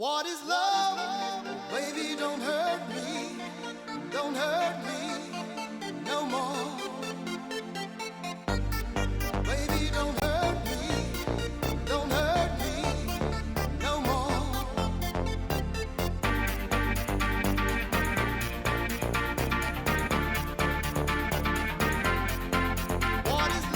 What is love? Baby, don't hurt me. Don't hurt me no more. Baby, don't hurt me. Don't hurt me no more. What is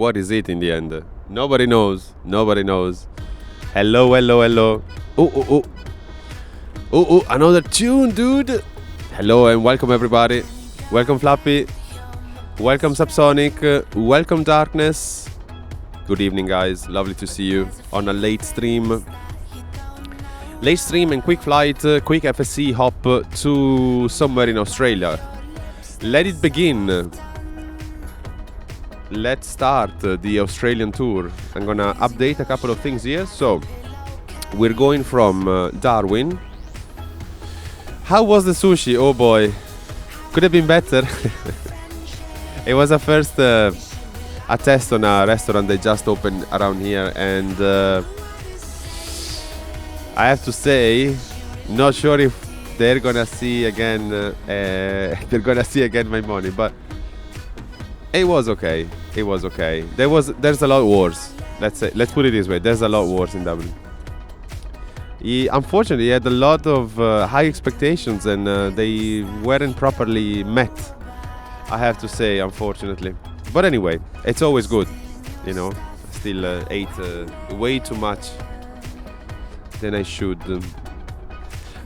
What is it in the end? Nobody knows. Nobody knows. Hello, hello, hello. Oh, another tune, dude. Hello and welcome everybody. Welcome Flappy. Welcome Subsonic. Welcome Darkness. Good evening, guys. Lovely to see you on a late stream. Late stream and quick flight, quick FSC hop to somewhere in Australia. Let it begin. let's start the Australian tour. I'm gonna update a couple of things here. So we're going from Darwin. How was the sushi? Oh boy, could have been better. It was a first a test on a restaurant they just opened around here, and I have to say, not sure if they're gonna see again. They're gonna see again my money, but it was okay. It was okay. There's a lot worse. Let's put it this way. There's a lot worse in Dublin. Unfortunately, he had a lot of high expectations, and they weren't properly met. I have to say, unfortunately. But anyway, it's always good, you know. Still ate way too much than I should.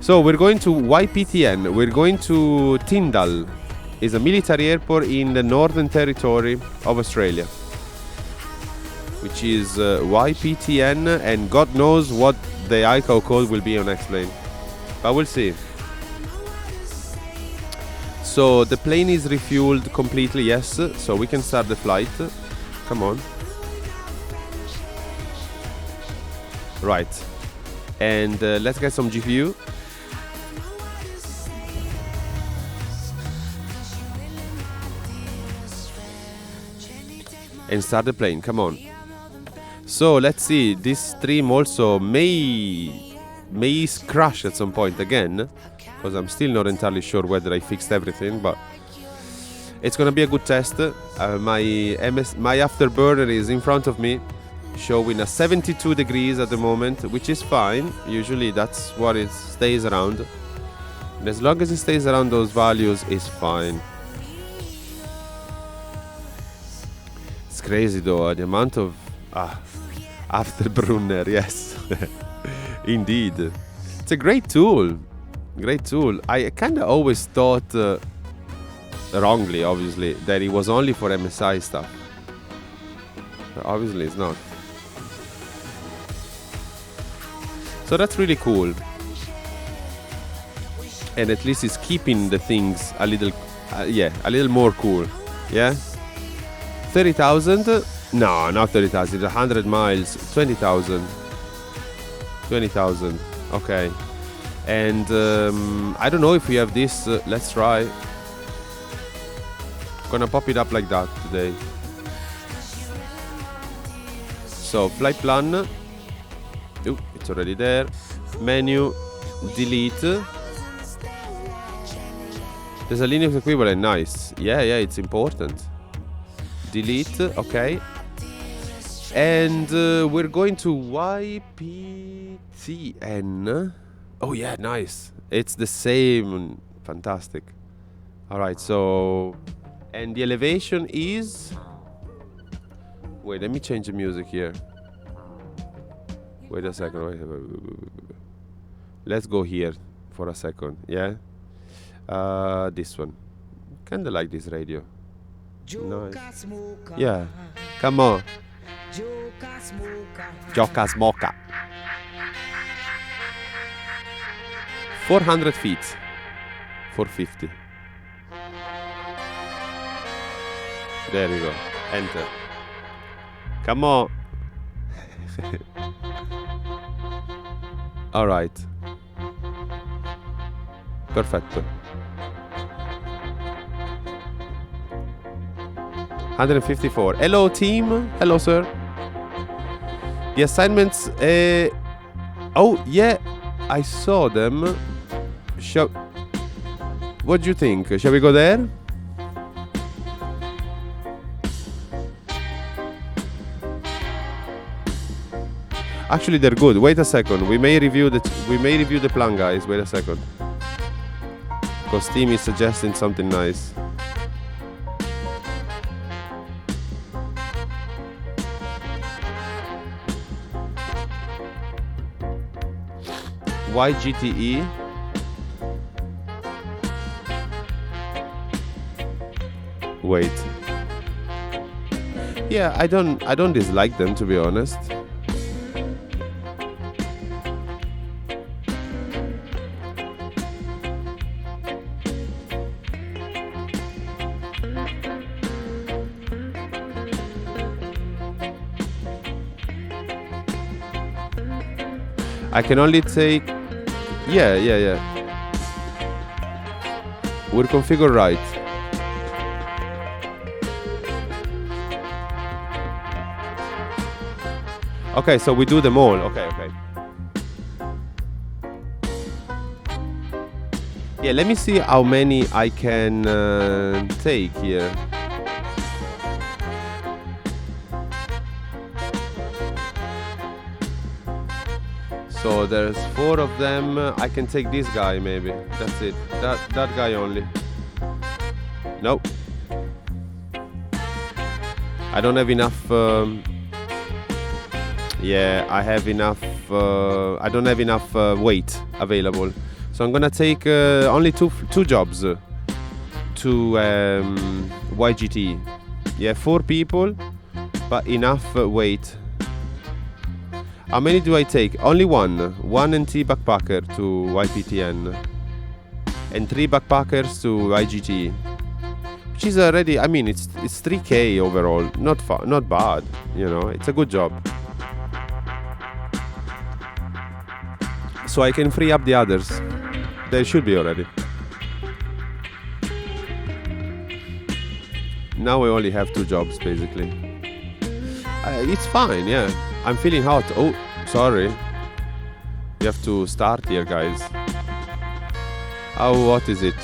So we're going to YPTN. We're going to Tyndall. It's a military airport in the Northern Territory of Australia, which is YPTN, and God knows what the ICAO code will be on next plane, but we'll see. So the plane is refueled completely, yes, so we can start the flight. Come on. Right, and let's get some GPU. And start the plane, come on. So let's see, this stream also may crash at some point again, because I'm still not entirely sure whether I fixed everything, but it's gonna be a good test. My afterburner is in front of me, showing a 72 degrees at the moment, which is fine. Usually that's what it stays around, and as long as it stays around those values, it's fine. It's crazy though, the amount of afterburner, yes. Indeed, it's a great tool. I kind of always thought, wrongly obviously, that it was only for MSI stuff, but obviously it's not. So that's really cool, and at least it's keeping the things a little more cool. Yeah, 30,000. No, not 30,000. 100 miles. 20,000. 20,000. Okay. And I don't know if we have this. Let's try. Gonna pop it up like that today. So flight plan. Ooh, it's already there. Menu. Delete. There's a Linux equivalent. Nice. Yeah, it's important. Delete. Okay. And we're going to YPTN. Oh yeah, nice. It's the same. Fantastic. All right, so, and the elevation is, wait, let me change the music here. Wait a second. Let's go here for a second. Yeah. This one. Kinda like this radio. Nice. Yeah. Come on. Joka Smoka. 400 feet. 450. There you go. Enter. Come on. All right. Perfetto. 154. Hello team. Hello sir. The assignments. Oh yeah, I saw them. What do you think? Shall we go there? Actually, they're good. Wait a second. We may review the plan, guys. Wait a second. Because Steam is suggesting something nice. Why GTE? Wait. Yeah, I don't dislike them, to be honest. I can only take... Yeah. We're configured right. Okay, so we do them all. Okay. Yeah, let me see how many I can take here. So there's 4 of them. I can take this guy maybe. That's it. That guy only. Nope. I don't have enough. Yeah, I have enough. I don't have enough weight available. So I'm gonna take only two jobs to YGT. Yeah, 4 people, but enough weight. How many do I take? Only one. 1 NT backpacker to YPTN. And 3 backpackers to YGT. Which is already, I mean, it's 3k overall. Not bad, you know, it's a good job. So I can free up the others. They should be already. Now I only have 2 jobs basically. It's fine, yeah. I'm feeling hot. Oh, sorry. We have to start here, guys. How hot is it?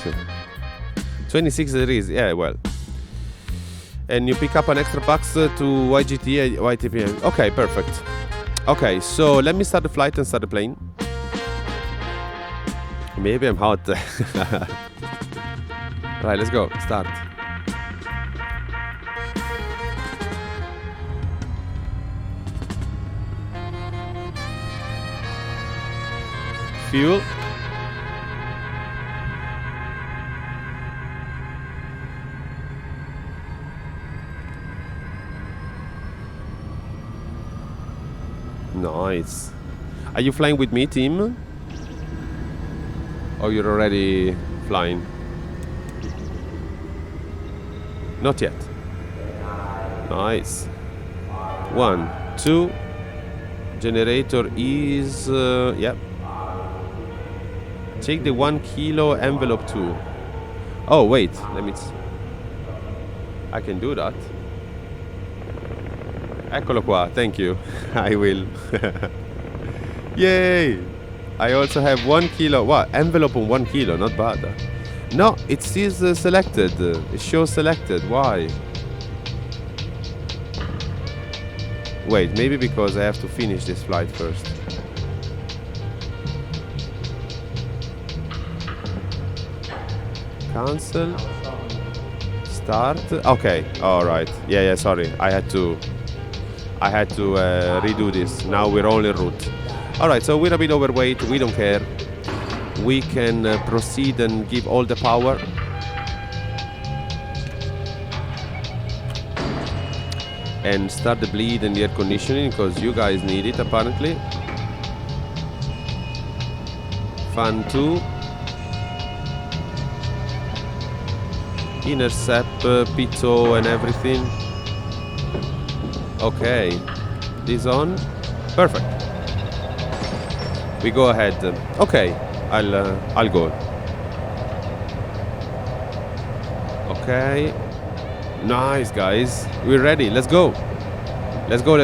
26 degrees, yeah, well. And you pick up an extra box to YGT, YTPM. Okay, perfect. Okay, so let me start the flight and start the plane. Maybe I'm hot. Right, let's go. Start. Fuel. Nice. Are you flying with me, team? Or you're already flying? Not yet. Nice. 1, 2. Generator is... yep. Take the 1 kilo envelope too. Oh, wait. Let me... I can do that. Eccolo qua. Thank you. I will. Yay! I also have 1 kilo. What? Envelope on 1 kilo. Not bad. No, it says selected. It shows selected. Why? Wait, maybe because I have to finish this flight first. Cancel. Start. Okay. All right. Yeah. Sorry. I had to redo this. Now we're all en route. All right. So we're a bit overweight. We don't care. We can proceed and give all the power. And start the bleed and the air conditioning because you guys need it apparently. Fan 2. Intercept, Pito and everything. Okay. This on. Perfect. We go ahead. Okay. I'll go. Okay. Nice, guys. We're ready. Let's go. Let's go.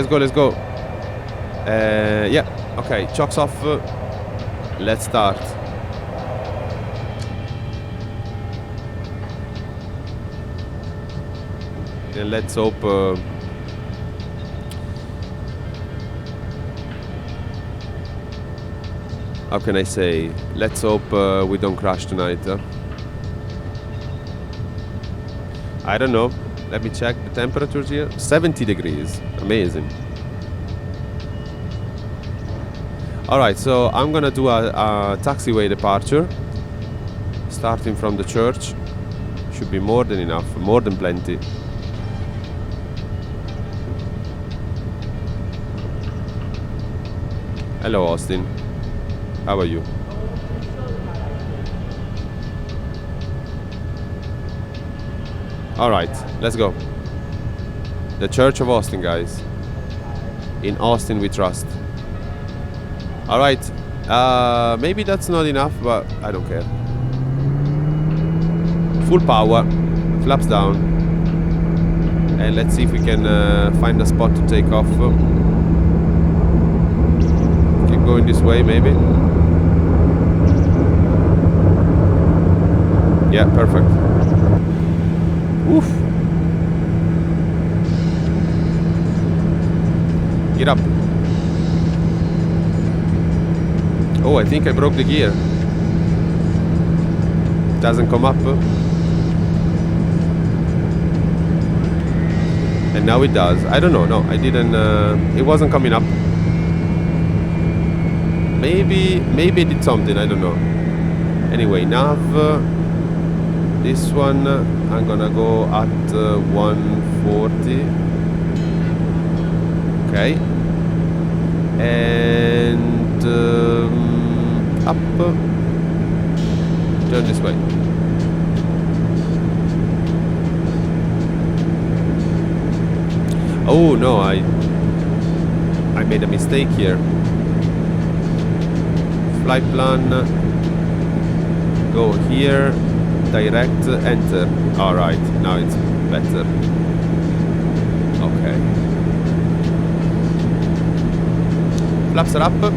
Yeah. Okay. Chocks off. Let's start. And let's hope. How can I say? Let's hope we don't crash tonight. I don't know. Let me check the temperatures here. 70 degrees. Amazing. Alright, so I'm gonna do a taxiway departure. Starting from the church. Should be more than enough. More than plenty. Hello, Austin. How are you? Alright, let's go. The Church of Austin, guys. In Austin we trust. All right. Maybe that's not enough, but I don't care. Full power. Flaps down. And let's see if we can find a spot to take off. Keep going this way, maybe. Yeah, perfect. Oof. Get up. Oh, I think I broke the gear. Doesn't come up. And now it does. I don't know. No, I didn't. It wasn't coming up. Maybe I did something. I don't know. Anyway, nav. This one, I'm gonna go at 140. Okay. And up. Turn this way. Oh no, I made a mistake here. Flight plan. Go here. Direct, enter. Alright, now it's better. Okay. Flaps are up.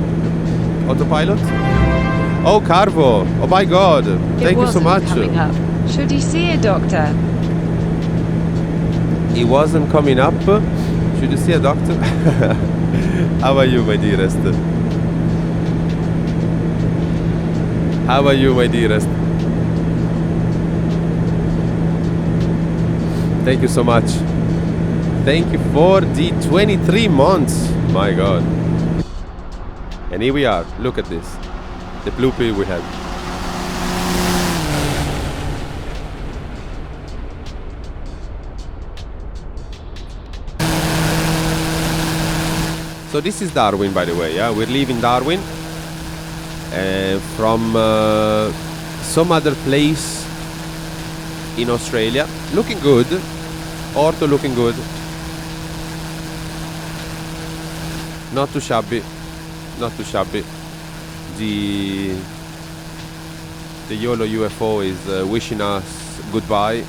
Autopilot. Oh, Carvo. Oh my god. Thank you so much. Coming up. Should he see a doctor? It wasn't coming up. Should you see a doctor? How are you, my dearest? How are you, my dearest? Thank you so much. Thank you for the 23 months. My god. And here we are. Look at this. The bloopy we had. So this is Darwin, by the way. Yeah, we're leaving Darwin from some other place in Australia. Looking good. Orto looking good. Not too shabby. Not too shabby. The YOLO UFO is wishing us goodbye.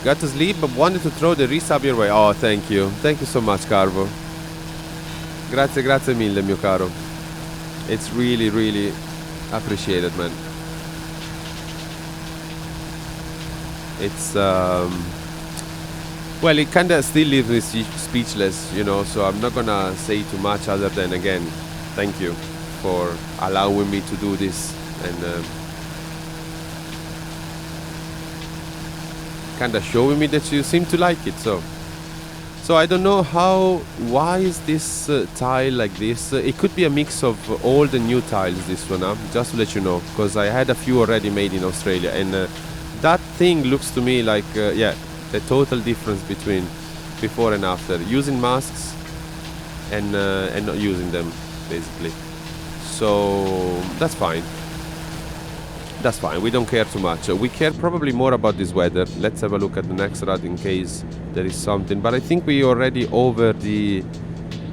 Got to sleep but wanted to throw the resub your way. Oh, thank you. Thank you so much, Carvo. Grazie, grazie mille, mio caro. It's really, really appreciated, man. It's well, it kind of still leaves me speechless, you know, so I'm not gonna say too much other than, again, thank you for allowing me to do this and kind of showing me that you seem to like it. So I don't know why is this tile like this. It could be a mix of all the new tiles, this one, just to let you know, because I had a few already made in Australia, and that thing looks to me like, yeah, the total difference between before and after, using masks and not using them, basically. So that's fine. That's fine. We don't care too much. We care probably more about this weather. Let's have a look at the next rod in case there is something. But I think we already over the...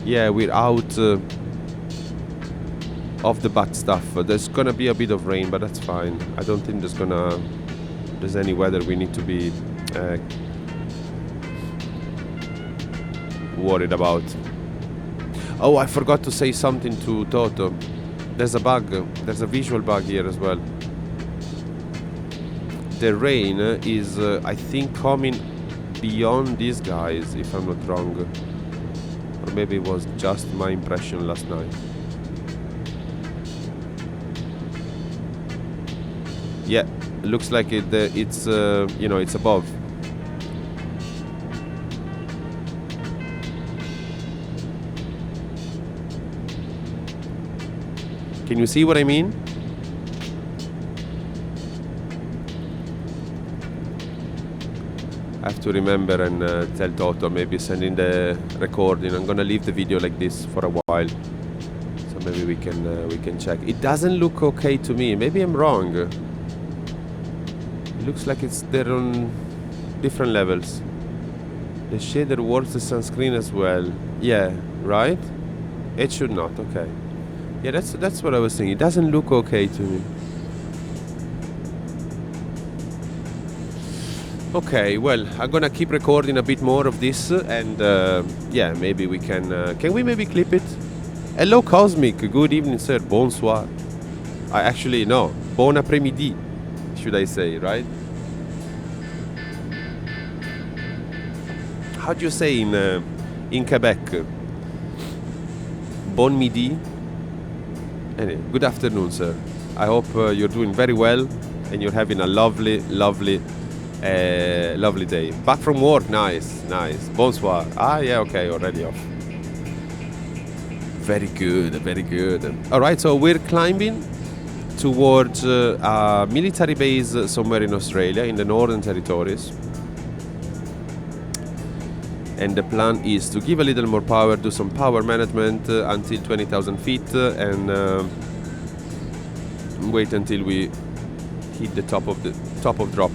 Yeah, we're out of the bad stuff. There's gonna be a bit of rain, but that's fine. I don't think there's any weather we need to be worried about. Oh, I forgot to say something to Toto. There's a bug. There's a visual bug here as well. The rain is, I think, coming beyond these guys, if I'm not wrong. Or maybe it was just my impression last night. Yeah, it looks like it's you know, it's above. Can you see what I mean? I have to remember and tell Toto, maybe send in the recording. I'm gonna leave the video like this for a while, so maybe we can check. It doesn't look okay to me. Maybe I'm wrong. It looks like they're on different levels. The shader works the sunscreen as well. Yeah, right? It should not, okay. Yeah, that's what I was thinking. It doesn't look okay to me. Okay, well, I'm gonna keep recording a bit more of this, and yeah, maybe we can we maybe clip it? Hello, Cosmic. Good evening, sir. Bonsoir. I actually, no. Bon après-midi, should I say, right? How do you say in Quebec? Bon midi? Anyway, good afternoon, sir. I hope you're doing very well and you're having a lovely, lovely day. Back from work, nice. Bonsoir. Ah, yeah, okay, already off. Very good. All right, so we're climbing towards a military base somewhere in Australia, in the Northern Territories. And the plan is to give a little more power, do some power management until 20,000 feet, and wait until we hit the top of drop.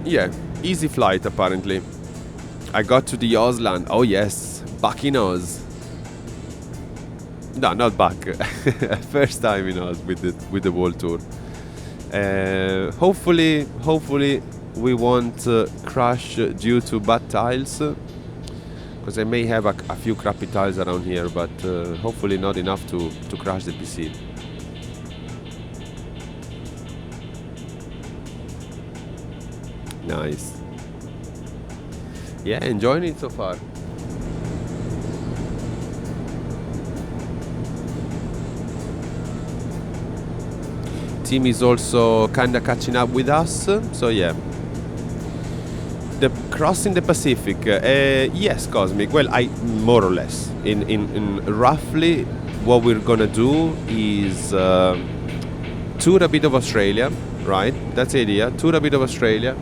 Yeah, easy flight apparently. I got to the Ausland. Oh yes, back in Oz. No, not back. First time in Oz with the world tour. Hopefully we won't crash due to bad tiles, because I may have a few crappy tiles around here, but hopefully not enough to crash the PC. Nice. Yeah, enjoying it so far. Team is also kinda catching up with us, so yeah. The crossing the Pacific, yes, Cosmic. Well, I more or less in roughly what we're gonna do is tour a bit of Australia, right? That's the idea. Tour a bit of Australia,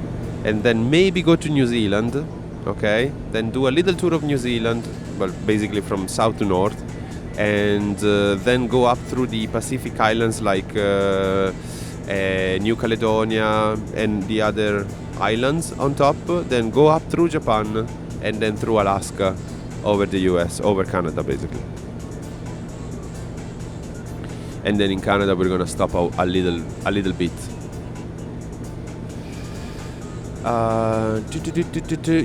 and then maybe go to New Zealand. Okay, then do a little tour of New Zealand, well, basically from south to north, and then go up through the Pacific Islands like New Caledonia and the other islands on top, then go up through Japan and then through Alaska over the US, over Canada basically. And then in Canada we're gonna stop out a little bit.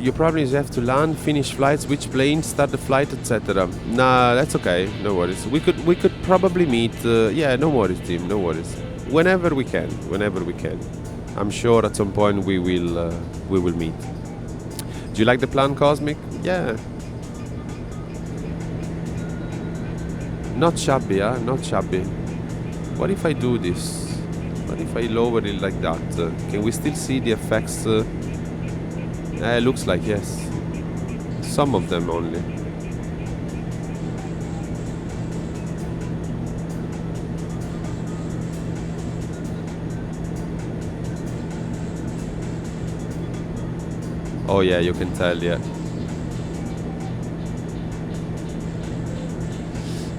You probably have to land, finish flights, which plane, start the flight, etc. Nah, that's okay, no worries. We could probably meet. Yeah, no worries, team, no worries. Whenever we can. I'm sure at some point we will meet. Do you like the plan, Cosmic? Yeah. Not shabby, huh? Not shabby. What if I do this? What if I lower it like that? Can we still see the effects? Looks like yes. Some of them only. Oh yeah, you can tell, yeah.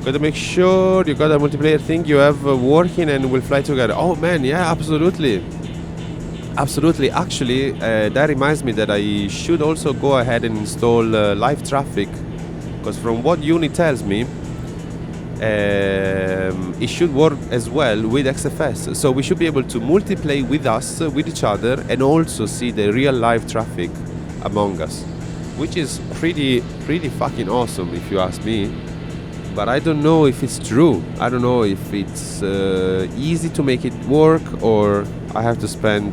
Gotta make sure you got a multiplayer thing you have working and we'll fly together. Oh man, yeah, absolutely. Actually, that reminds me that I should also go ahead and install live traffic, because from what Uni tells me, it should work as well with XFS. So we should be able to multiplay with us, with each other, and also see the real live traffic among us, which is pretty fucking awesome if you ask me. But I don't know if it's true. I don't know if it's easy to make it work, or I have to spend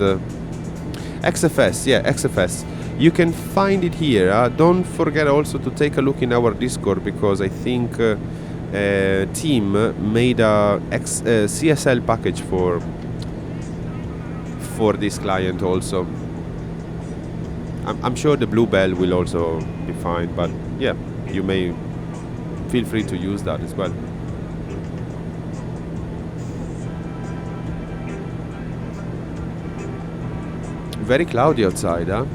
XFS. Yeah, XFS. You can find it here. Don't forget also to take a look in our Discord, because I think team made a CSL package for this client also. I'm sure the Bluebell will also be fine, but yeah, you may feel free to use that as well. Very cloudy outside, huh?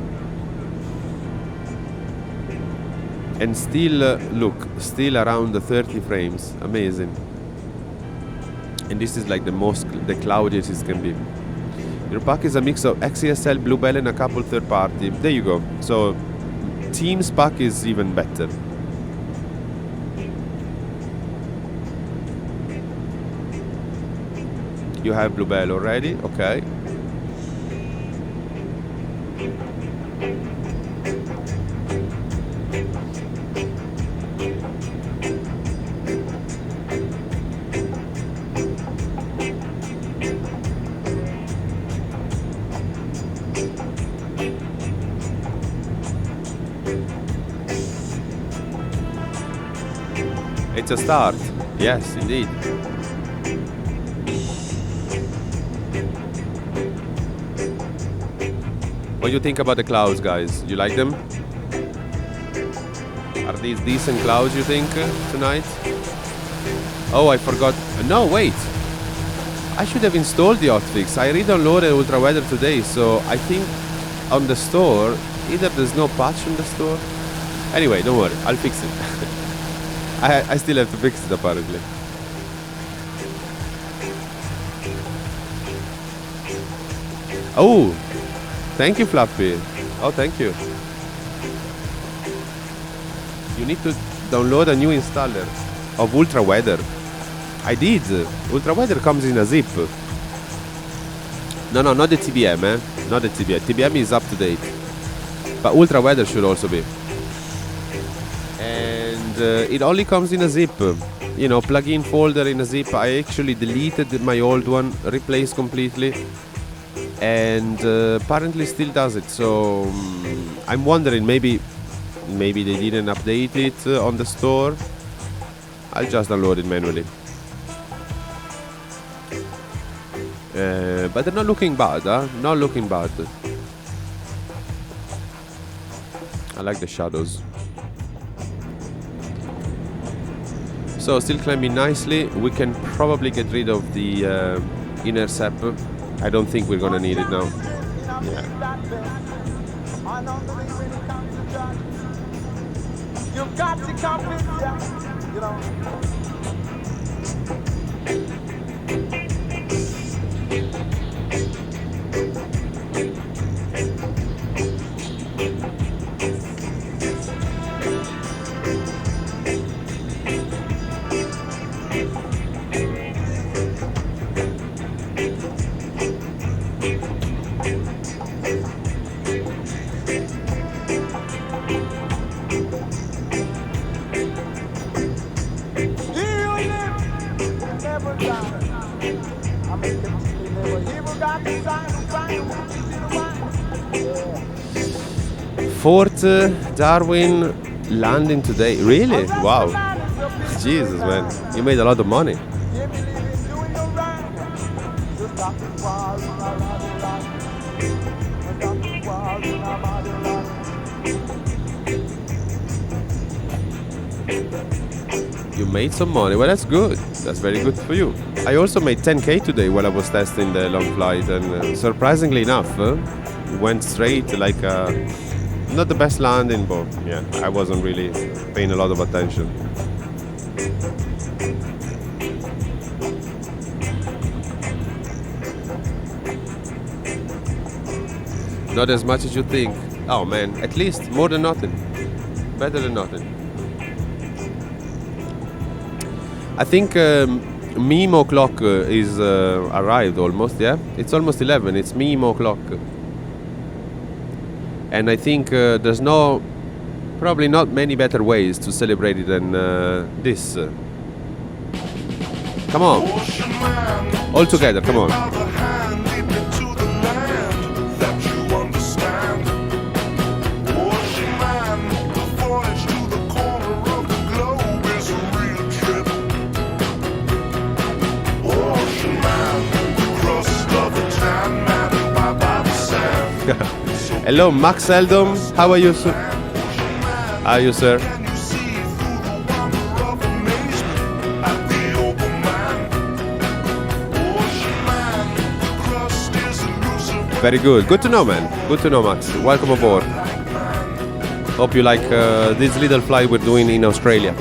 And still, look, still around the 30 frames. Amazing. And this is like the cloudiest it can be. Your pack is a mix of XESL, Bluebell, and a couple third party. There you go. So Team's pack is even better. You have Bluebell already? Okay. It's a start. Yes, indeed. What do you think about the clouds, guys? You like them? Are these decent clouds, you think, tonight? Oh, I forgot. No, wait. I should have installed the hotfix. I re-downloaded Ultra Weather today, so I think on the store, either there's no patch on the store. Anyway, don't worry. I'll fix it. I still have to fix it, apparently. Oh, thank you, Fluffy. Oh, thank you. You need to download a new installer of Ultra Weather. I did. Ultra Weather comes in a zip. No, not the TBM, Not the TBM. TBM is up to date. But Ultra Weather should also be. And it only comes in a zip. You know, plugin folder in a zip. I actually deleted my old one, replaced completely. And apparently still does it. So I'm wondering, maybe they didn't update it on the store. I'll just download it manually. But they're not looking bad, huh? Not looking bad. I like the shadows. So still climbing nicely. We can probably get rid of the inner sep. I don't think we're gonna need it now. Yeah. You've got to compete, you know. Fort Darwin landing today. Really? Wow. Jesus, man. You made a lot of money. You made some money. Well, that's good. That's very good for you. I also made 10k today while I was testing the long flight, and surprisingly enough, went straight like not the best landing, but yeah, I wasn't really paying a lot of attention. Not as much as you think. Oh man, at least more than nothing. Better than nothing. I think Mimo clock is arrived almost, yeah? It's almost 11, it's Mimo clock. And I think there's probably not many better ways to celebrate it than this. Come on. All together, come on. Hello, Max Eldom. How are you, sir? How are you, sir? Very good. Good to know, man. Good to know, Max. Welcome aboard. Hope you like this little flight we're doing in Australia.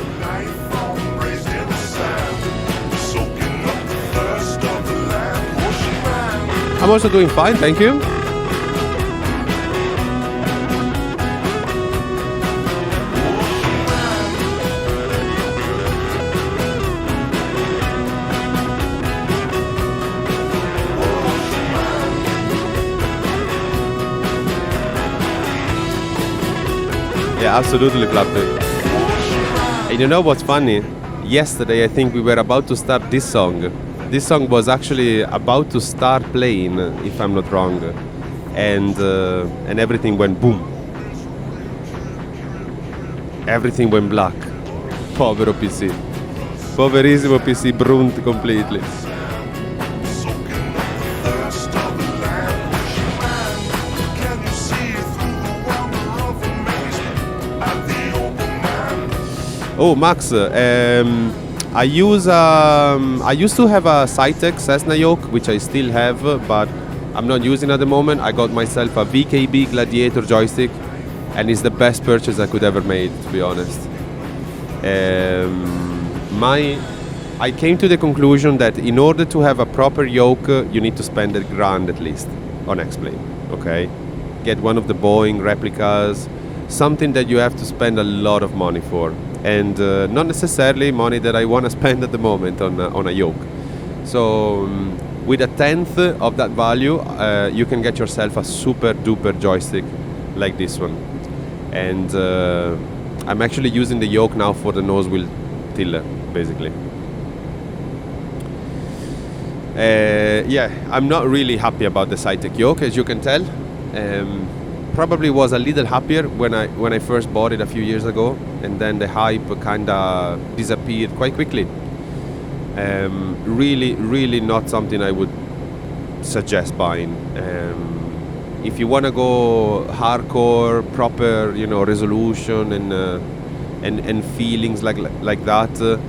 I'm also doing fine, thank you. Yeah, absolutely, Flappy. And you know what's funny? Yesterday, I think we were about to start this song. This song was actually about to start playing, if I'm not wrong, and everything went boom. Everything went black. Povero PC. Poverissimo PC, brunt completely. Oh, Max, I used to have a Cytec Cessna yoke, which I still have, but I'm not using at the moment. I got myself a VKB Gladiator joystick, and it's the best purchase I could ever made, to be honest. I came to the conclusion that in order to have a proper yoke, you need to spend $1,000 at least on X-Plane, okay? Get one of the Boeing replicas, something that you have to spend a lot of money for, and not necessarily money that I want to spend at the moment on a yoke. So with a tenth of that value, you can get yourself a super duper joystick like this one. And I'm actually using the yoke now for the nose wheel tiller, basically. Yeah, I'm not really happy about the Cytec yoke, as you can tell. Probably was a little happier when I first bought it a few years ago, and then the hype kinda disappeared quite quickly. Really not something I would suggest buying. If you wanna go hardcore, proper, resolution and feelings like that,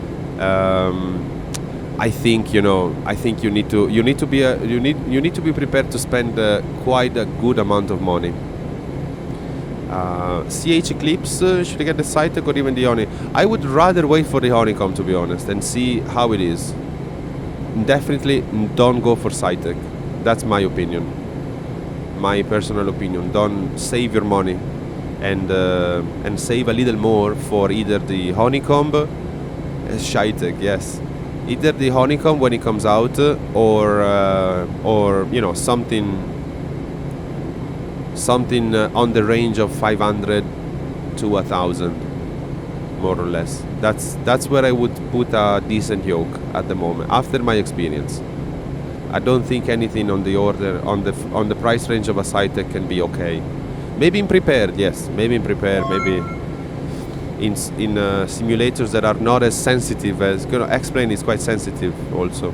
I think you need to be prepared to spend quite a good amount of money. CH Eclipse, should I get the Cytec or even the Oni? I would rather wait for the Honeycomb, to be honest, and see how it is. Definitely don't go for Cytec. That's my opinion, my personal opinion. Don't save your money and save a little more for either the Honeycomb, Cytec, yes, either the Honeycomb when it comes out, or something on the range of 500 to 1,000, more or less. That's where I would put a decent yoke at the moment, after my experience. I don't think anything on the order on the price range of a Cytec can be okay. Maybe in prepared, yes. Maybe in prepared. Maybe in simulators that are not as sensitive as X-Plane is quite sensitive also.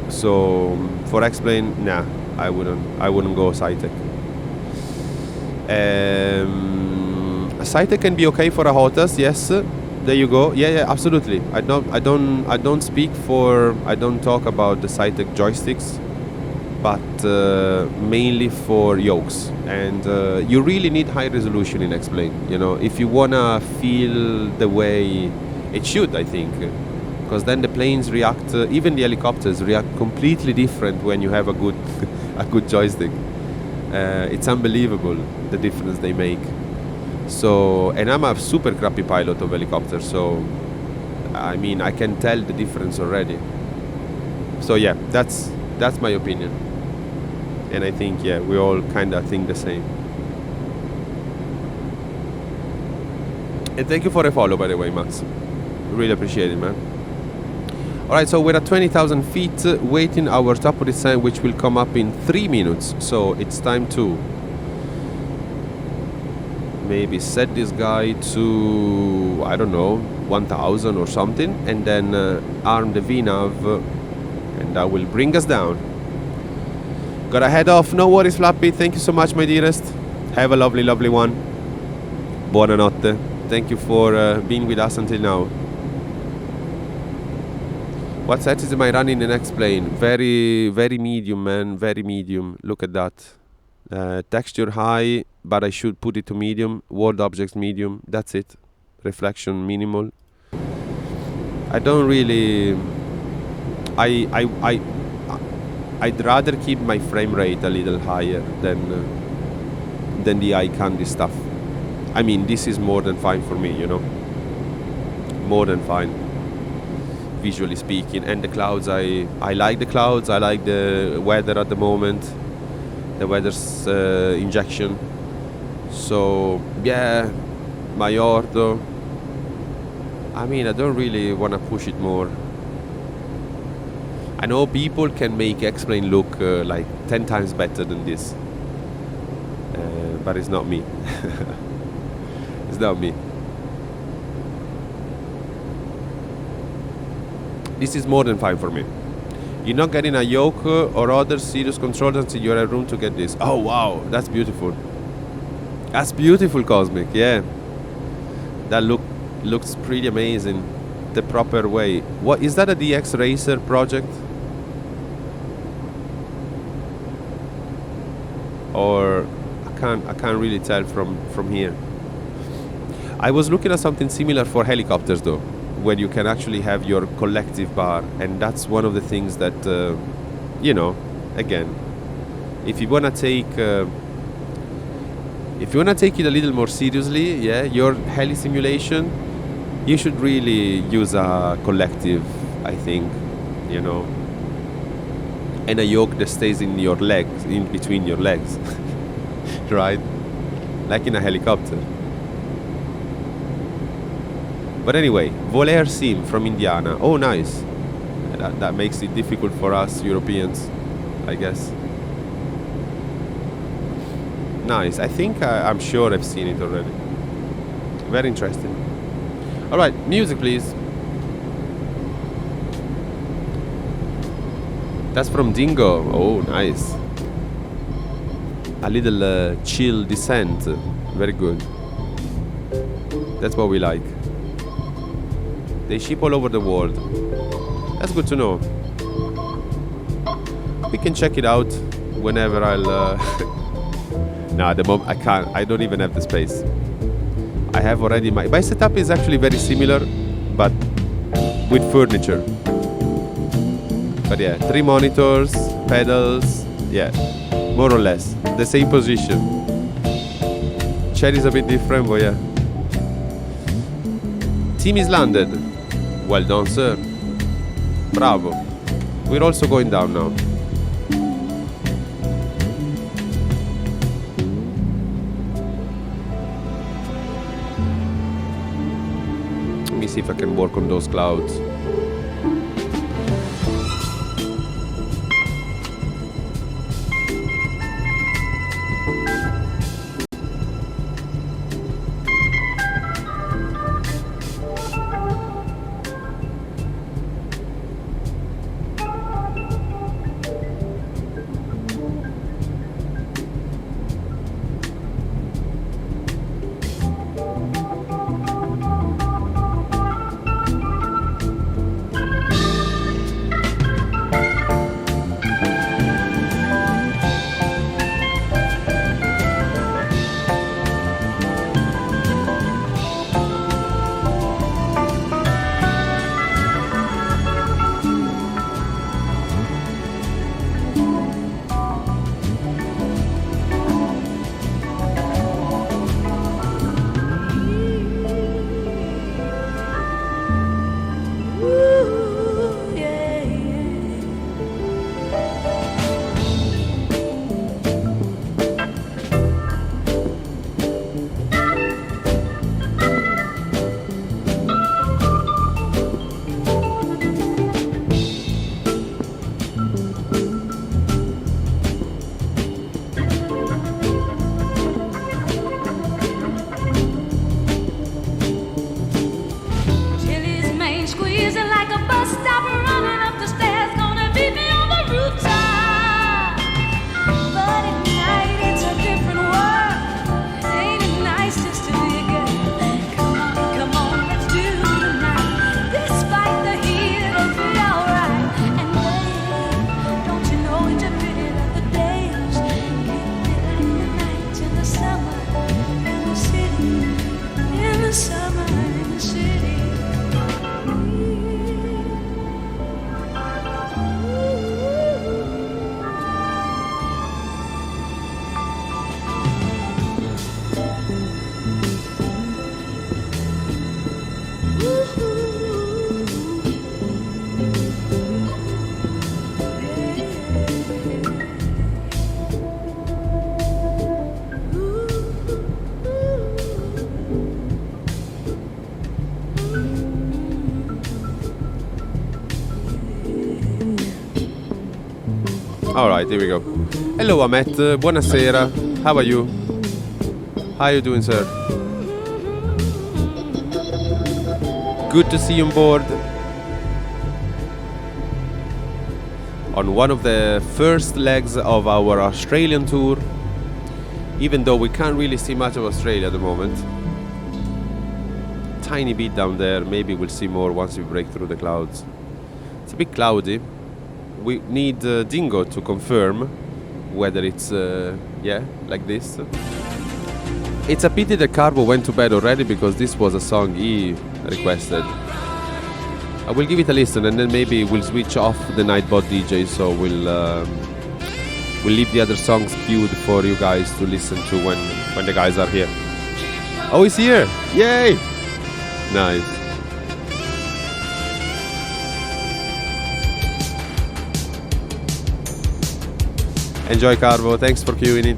So for X-Plane, nah, I wouldn't go Cytec. A Cytec can be okay for a HOTAS, yes. There you go. Yeah, absolutely. I don't talk about the Cytec joysticks, but mainly for yokes. And you really need high resolution in X-Plane. If you wanna feel the way it should, I think, because then the planes react, even the helicopters react completely different when you have a good a good joystick. It's unbelievable the difference they make. So, and I'm a super crappy pilot of helicopters, so I mean I can tell the difference already. So yeah, that's my opinion, and I think we all kind of think the same. And thank you for the follow, by the way, Max. Really appreciate it, man. Alright, so we're at 20,000 feet, waiting our top of descent, which will come up in 3 minutes. So it's time to maybe set this guy to, I don't know, 1,000 or something, and then arm the VNAV, and that will bring us down. Gotta head off. No worries, Flappy. Thank you so much, my dearest. Have a lovely, lovely one. Buonanotte. Thank you for being with us until now. What settings am I running in X-Plane? Very, very medium, man. Very medium. Look at that. Texture high, but I should put it to medium. World objects medium. That's it. Reflection minimal. I don't really. I I'd rather keep my frame rate a little higher than the eye candy stuff. I mean, this is more than fine for me, you know. More than fine, visually speaking. And the clouds, I like the clouds. I like the weather at the moment. The weather's injection. So yeah, my ordo. I mean, I don't really want to push it more. I know people can make X-Plane look like 10 times better than this. But it's not me. It's not me. This is more than fine for me. You're not getting a yoke or other serious controls until you have room to get this. Oh wow, that's beautiful. That's beautiful, Cosmic. Yeah, that looks pretty amazing. The proper way. What is that? A DX Racer project? Or I can't really tell from here. I was looking at something similar for helicopters though, where you can actually have your collective bar, and that's one of the things that you know, again, if you wanna take it a little more seriously, yeah, your heli simulation, you should really use a collective, I think, you know, and a yoke that stays in your legs, in between your legs, right? Like in a helicopter. But anyway, Voler Sim from Indiana. Oh, nice. That makes it difficult for us Europeans, I guess. Nice. I think I'm sure I've seen it already. Very interesting. All right, music, please. That's from Dingo. Oh, nice. A little chill descent. Very good. That's what we like. They ship all over the world. That's good to know. We can check it out whenever I'll... No, at the moment I can't. I don't even have the space. I have already my setup is actually very similar, but with furniture. But yeah, 3 monitors, pedals, yeah, more or less the same position. Chair is a bit different, but yeah. Team is landed. Well done, sir. Bravo. We're also going down now. Let me see if I can work on those clouds. Alright, here we go. Hello Ahmet, buonasera. How are you? How are you doing, sir? Good to see you on board. On one of the first legs of our Australian tour, even though we can't really see much of Australia at the moment. Tiny bit down there, maybe we'll see more once we break through the clouds. It's a bit cloudy. We need Dingo to confirm whether it's, like this. It's a pity that Carbo went to bed already, because this was a song he requested. I will give it a listen, and then maybe we'll switch off the Nightbot DJ, so we'll leave the other songs queued for you guys to listen to when the guys are here. Oh, he's here! Yay! Nice. Enjoy, Carvo. Thanks for queuing in.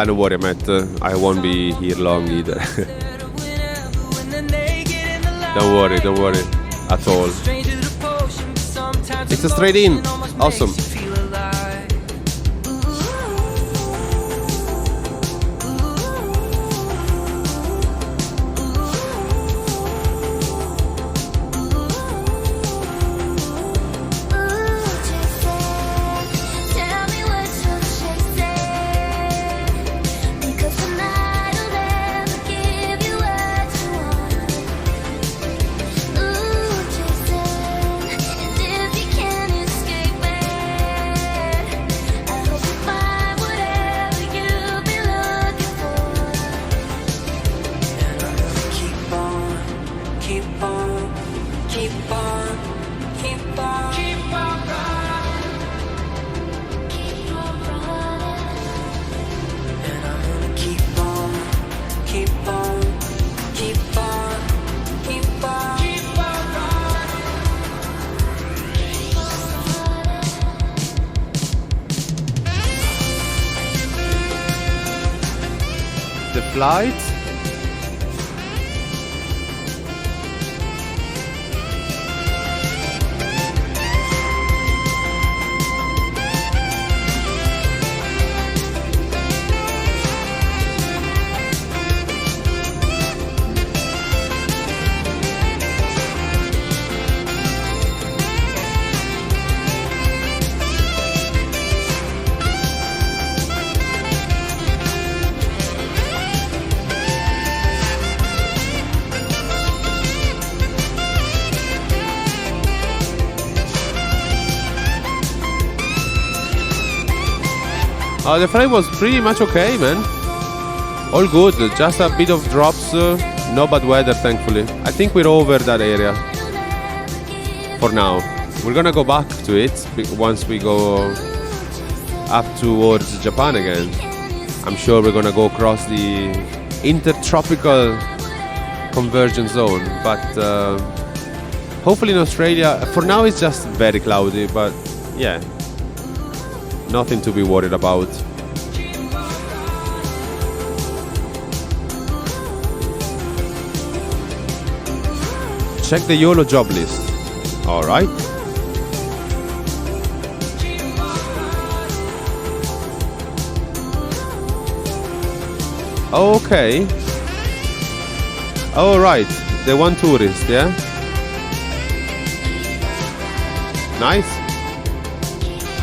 Don't worry, Matt. I won't be here long either. Don't worry at all. It's a straight in. Awesome. The flight. The flight was pretty much okay, man. All good, just a bit of drops, no bad weather, thankfully. I think we're over that area for now. We're gonna go back to it once we go up towards Japan again. I'm sure we're gonna go across the intertropical convergence zone, but hopefully in Australia, for now it's just very cloudy, but yeah, nothing to be worried about. Check the YOLO job list. All right. Okay. All right. The one tourist, yeah? Nice.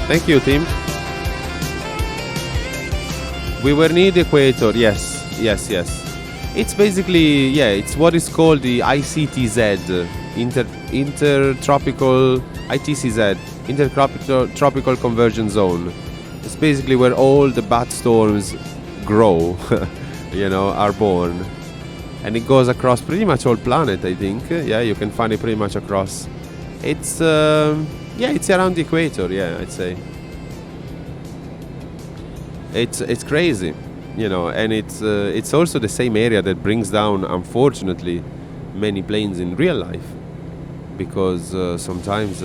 Thank you, team. We were near the equator. Yes. It's basically, yeah, it's what is called the ICTZ, Intertropical ITCZ, Intertropical Convergence Zone. It's basically where all the bad storms grow, are born. And it goes across pretty much all planet, I think. Yeah, you can find it pretty much across. It's, it's around the equator, yeah, I'd say. It's crazy, and it's also the same area that brings down, unfortunately, many planes in real life, because sometimes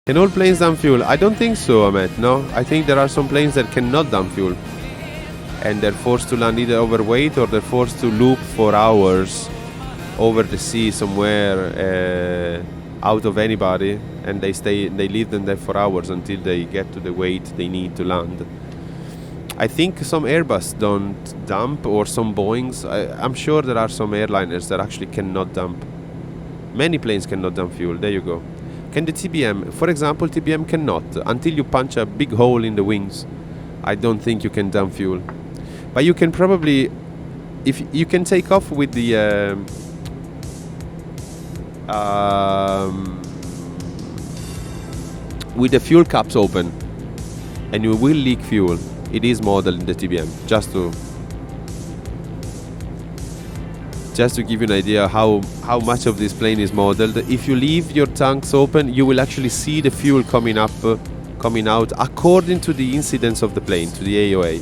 can all planes dump fuel? I don't think so, Ahmed. No, I think there are some planes that cannot dump fuel, and they're forced to land either overweight or they're forced to loop for hours over the sea somewhere out of anybody, and they leave them there for hours until they get to the weight they need to land. I think some Airbus don't dump, or some Boeings. I'm sure there are some airliners that actually cannot dump. Many planes cannot dump fuel. There you go. Can the TBM, for example, TBM cannot. Until you punch a big hole in the wings, I don't think you can dump fuel. But you can probably, if you can take off with the fuel caps open, and you will leak fuel. It is modeled in the TBM, just to give you an idea how much of this plane is modeled. If you leave your tanks open, you will actually see the fuel coming out according to the incidence of the plane, to the AOA.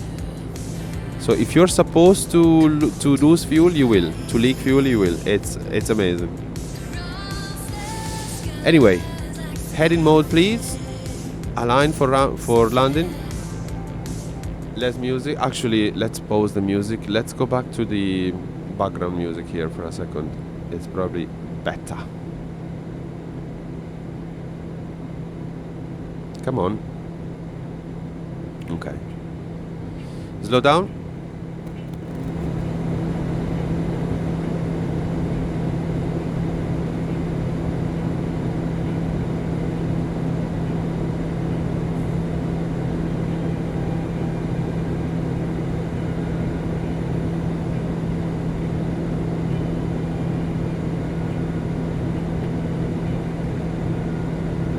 So if you're supposed to lose fuel, you will. To leak fuel, you will. It's amazing. Anyway, heading mode, please. Align for landing. Less music. Actually, let's pause the music. Let's go back to the background music here for a second. It's probably better. Come on. Okay. Slow down.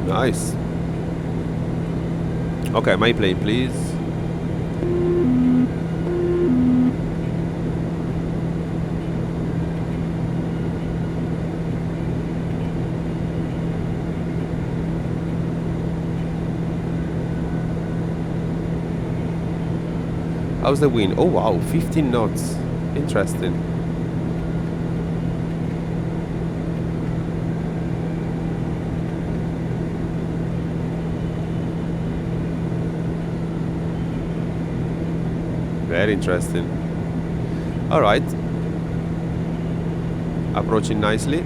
Nice. Okay, my plane, please. How's the wind? Oh wow, 15 knots. Interesting. Very interesting. All right. Approaching nicely.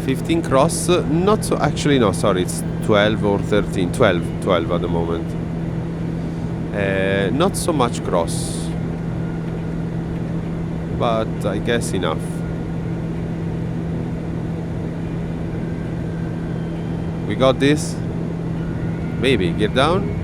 15 cross. Not so. Actually, no. Sorry, it's 12 or 13. 12 at the moment. Not so much cross, but I guess enough. We got this. Maybe gear down.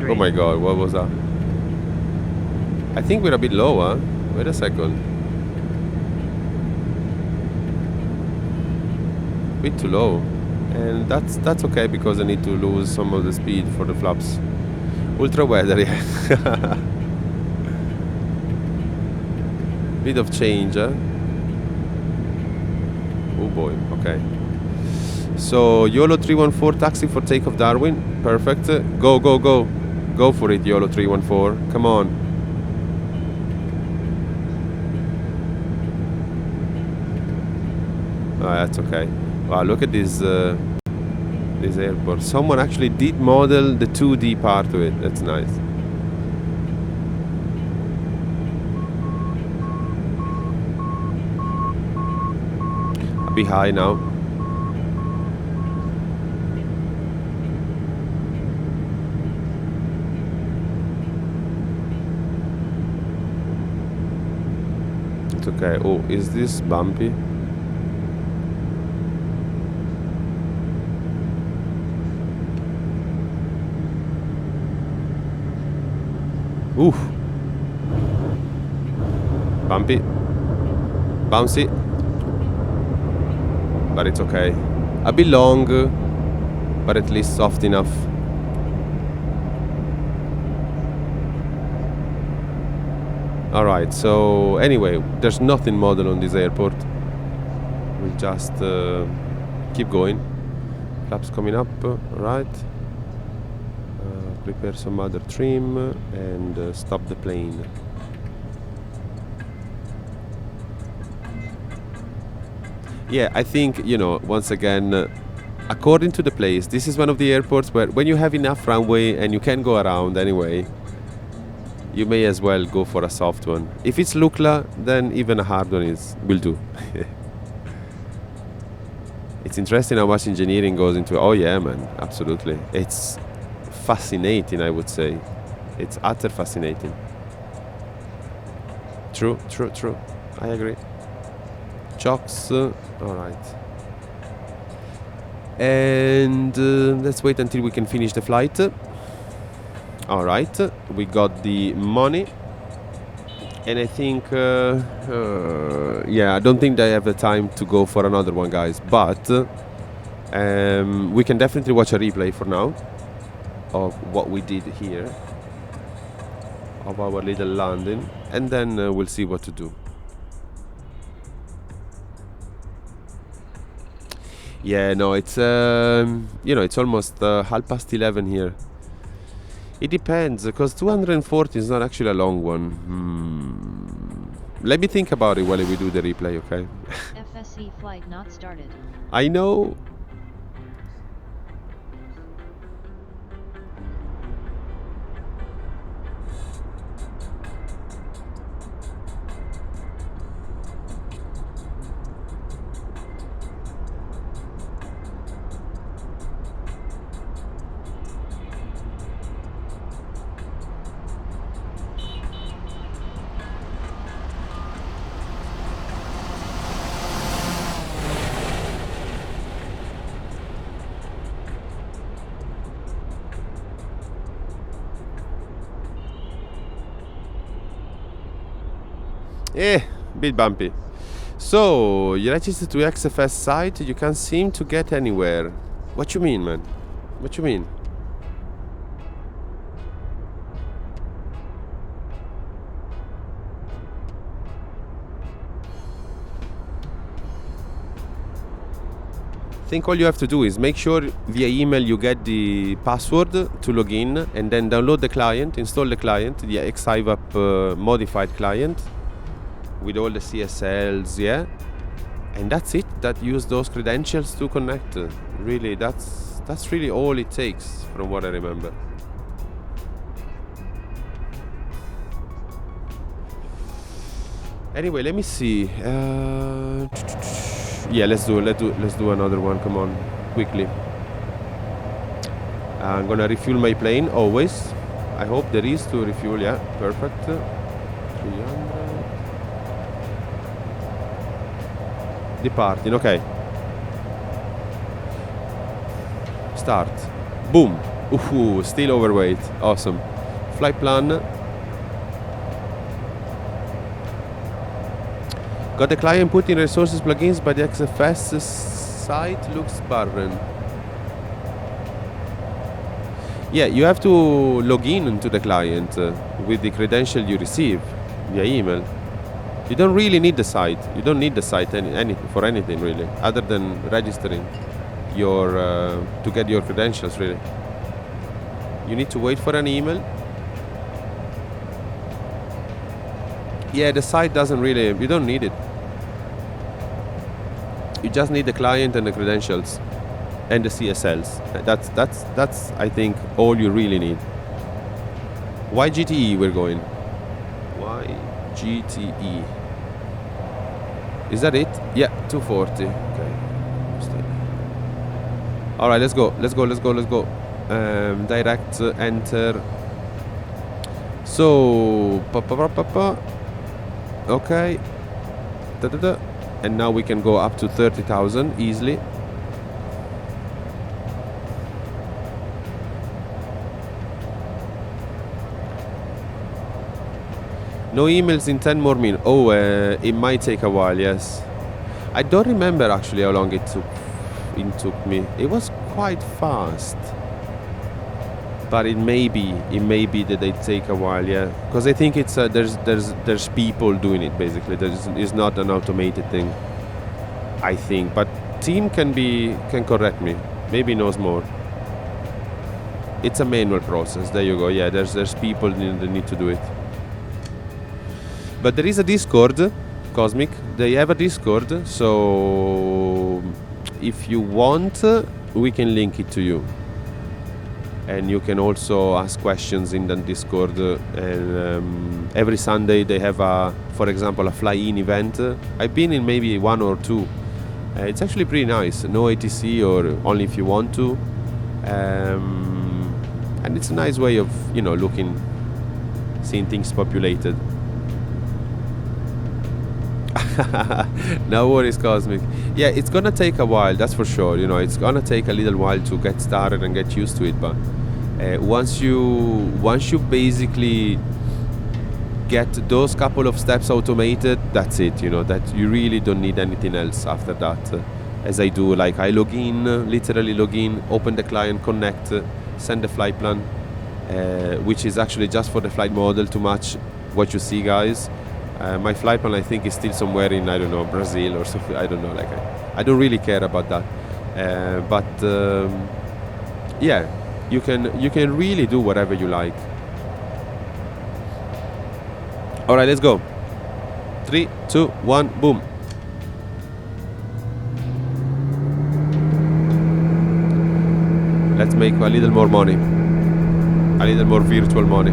Oh my god, what was that? I think we're a bit low, huh? Wait a second. Bit too low. And that's okay because I need to lose some of the speed for the flaps. Ultra weather, yeah. Bit of change, huh? Oh boy, okay. So YOLO 314 taxi for takeoff Darwin. Perfect. Go, go, go. Go for it, YOLO 314. Come on. Oh, that's okay. Wow, look at this airport. Someone actually did model the 2D part of it. That's nice. I'll be high now. It's okay. Oh, is this bumpy? Oof. Bumpy. Bouncy. But it's okay. A bit long, but at least soft enough. Alright, so anyway, there's nothing model on this airport. We'll just keep going. Flaps coming up, alright. Prepare some other trim and stop the plane. Yeah, I think, once again, according to the place, this is one of the airports where when you have enough runway and you can go around anyway, you may as well go for a soft one. If it's Lukla, then even a hard one will do. It's interesting how much engineering goes into it. Oh yeah, man, absolutely. It's fascinating, I would say. It's utter fascinating. True. I agree. Chocks, alright. And let's wait until we can finish the flight. Alright, we got the money. And I think, yeah, I don't think they have the time to go for another one, guys. But we can definitely watch a replay for now of what we did here, of our little landing, and then we'll see what to do. Yeah, no, it's it's almost 11:30 here. It depends, because 240 is not actually a long one. Let me think about it while we do the replay, okay? FSC flight not started. I know. Bit bumpy. So, you registered to XFS site, you can't seem to get anywhere. What you mean, man? What you mean? I think all you have to do is make sure via email you get the password to log in, and then download the client, install the client, the XIVAP modified client with all the CSLs, yeah, and that's it. That use those credentials to connect. Really, that's really all it takes, from what I remember. Anyway, let me see. Yeah, let's do another one. Come on, quickly. I'm gonna refuel my plane always. I hope there is to refuel. Yeah, perfect. 300. Departing, okay. Start. Boom. Ooh, still overweight. Awesome. Flight plan. Got the client put in resources plugins, but the XFS site looks barren. Yeah, you have to log in into the client with the credential you receive via email. You don't really need the site. You don't need the site for anything really, other than registering your to get your credentials. Really, you need to wait for an email. Yeah, the site doesn't really. You don't need it. You just need the client and the credentials, and the CSLs. That's I think all you really need. Why GTE we're going? Why GTE? Is that it? Yeah, 240. Okay. All right, let's go. Direct enter. So, okay. And now we can go up to 30,000 easily. No emails in 10 more minutes. Oh, it might take a while, yes. I don't remember actually how long it took me. It was quite fast. But it may be that they take a while, yeah. Because I think it's there's people doing it basically. It's not an automated thing, I think. But team can correct me. Maybe knows more. It's a manual process. There you go. Yeah, there's people that need to do it. But there is a Discord Cosmic. They have a Discord, so if you want, we can link it to you. And you can also ask questions in the Discord. And every Sunday they have for example, a fly-in event. I've been in maybe 1 or 2. It's actually pretty nice. No ATC, or only if you want to. And it's a nice way of, seeing things populated. No worries, Cosmic. Yeah, it's gonna take a while, that's for sure. It's gonna take a little while to get started and get used to it. But once you basically get those couple of steps automated, that's it. That you really don't need anything else after that. As I do, like I literally log in, open the client, connect, send the flight plan, which is actually just for the flight model to match what you see, guys. My flight plan, I think, is still somewhere in, I don't know, Brazil or something. I don't know. Like I don't really care about that. But yeah, you can really do whatever you like. All right, let's go. 3, 2, 1, boom. Let's make a little more money, a little more virtual money.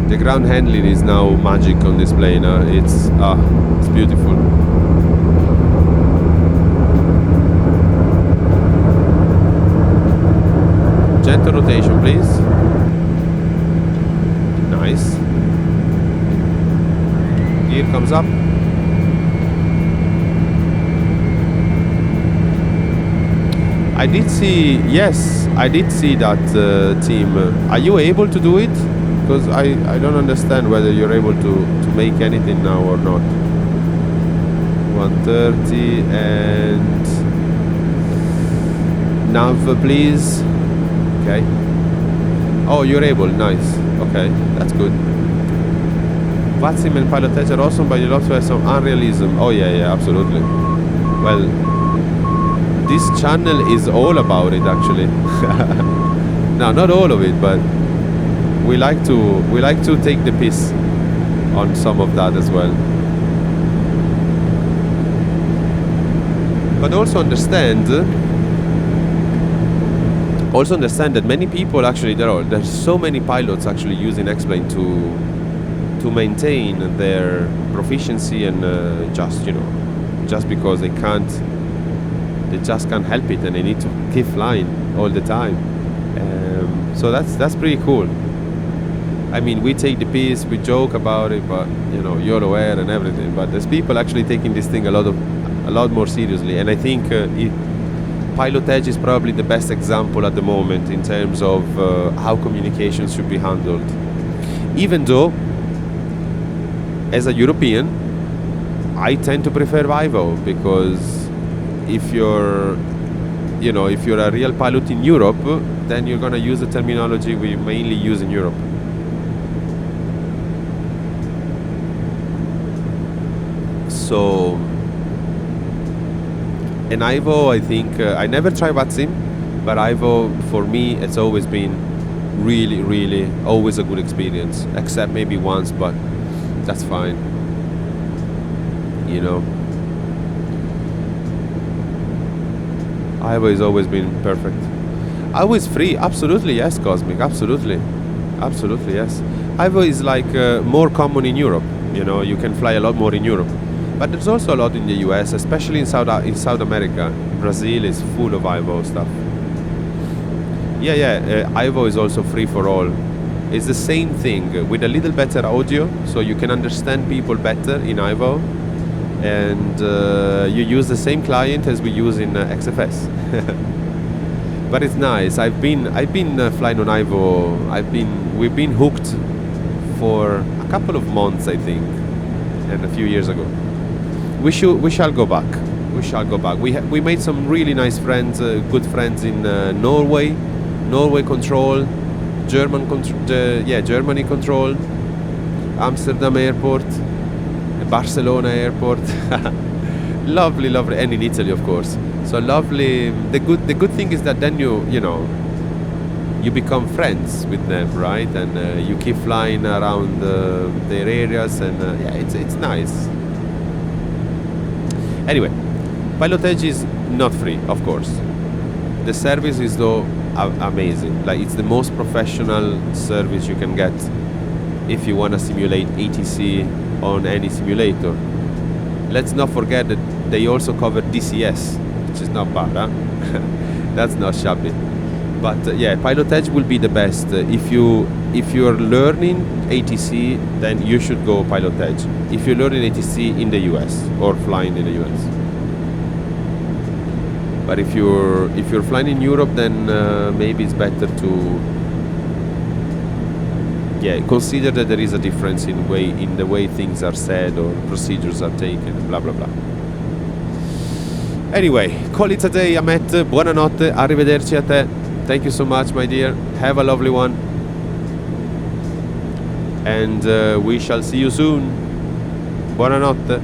The ground handling is now magic on this plane. It's beautiful. Gentle rotation, please. Nice. Gear comes up. I did see that team. Are you able to do it? Because I don't understand whether you're able to make anything now or not. 130 and nav, please. Okay. Oh, you're able. Nice. Okay, that's good. Vatsim and pilotage are awesome, but you'll also have some unrealism. Oh yeah, absolutely. Well, this channel is all about it, actually. No, not all of it, but we like to take the piss on some of that as well. But also understand that many people actually, there's so many pilots actually using X-Plane to maintain their proficiency, and just because they just can't help it and they need to keep flying all the time. So that's pretty cool. I mean, we take the piss, we joke about it, but you're aware and everything. But there's people actually taking this thing a lot more seriously, and I think Pilot Edge is probably the best example at the moment in terms of how communications should be handled. Even though, as a European, I tend to prefer Vivo, because if you're a real pilot in Europe, then you're gonna use the terminology we mainly use in Europe. So, and Ivo, I think, I never tried Vatsim, but Ivo, for me, it's always been really, really, always a good experience, except maybe once, but that's fine, Ivo has always been perfect. Ivo is free, absolutely, yes, Cosmic, absolutely, yes. Ivo is like more common in Europe, you can fly a lot more in Europe. But there's also a lot in the US, especially in South America. Brazil is full of Ivo stuff. Ivo is also free for all. It's the same thing with a little better audio, so you can understand people better in Ivo, and you use the same client as we use in XFS. But it's nice. I've been flying on Ivo. We've been hooked for a couple of months, I think, and a few years ago. We shall go back. We made some really nice friends, good friends in Norway control, Germany control, Amsterdam airport, Barcelona airport. lovely, and in Italy, of course. So lovely. The good thing is that then you become friends with them, right? And you keep flying around their areas, and yeah, it's nice. Anyway, pilotage is not free, of course. The service is though amazing. Like, it's the most professional service you can get if you want to simulate ATC on any simulator. Let's not forget that they also cover DCS, which is not bad, huh? That's not shabby. But yeah, pilotage will be the best. If you're learning ATC, then you should go pilotage. If you're learning ATC in the US or flying in the US. But if you're flying in Europe, then maybe it's better to consider that there is a difference in the way things are said or procedures are taken, blah blah blah. Anyway, call it a day, Ahmet. Buonanotte, arrivederci a te. Thank you so much, my dear. Have a lovely one. And we shall see you soon. Buonanotte.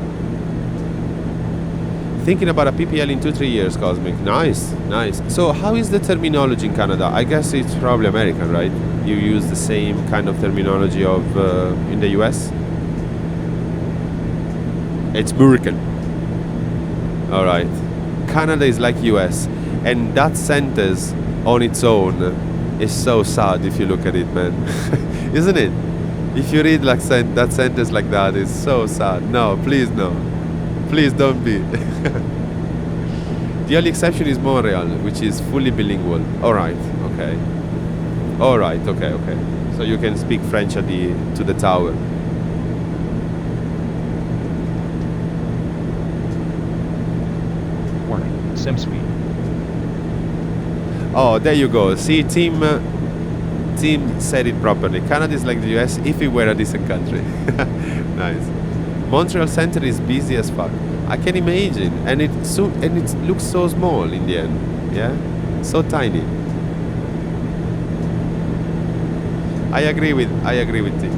Thinking about a PPL in 2-3 years, Cosmic. Nice, nice. So how is the terminology in Canada? I guess it's probably American, right? You use the same kind of terminology of in the US? It's American. All right. Canada is like US. And that sentence on its own is so sad if you look at it, man. Isn't it? If you read like that sentence like that, it's so sad. No, please no. Please don't be. The only exception is Montreal, which is fully bilingual. Alright, okay. Alright, okay. So you can speak French to the tower. Warning, sim speed. Oh, there you go. See, Tim said it properly. Canada is like the US if it were a decent country. Nice. Montreal Center is busy as fuck. I can imagine, and it looks so small in the end. Yeah, so tiny. I agree with Tim.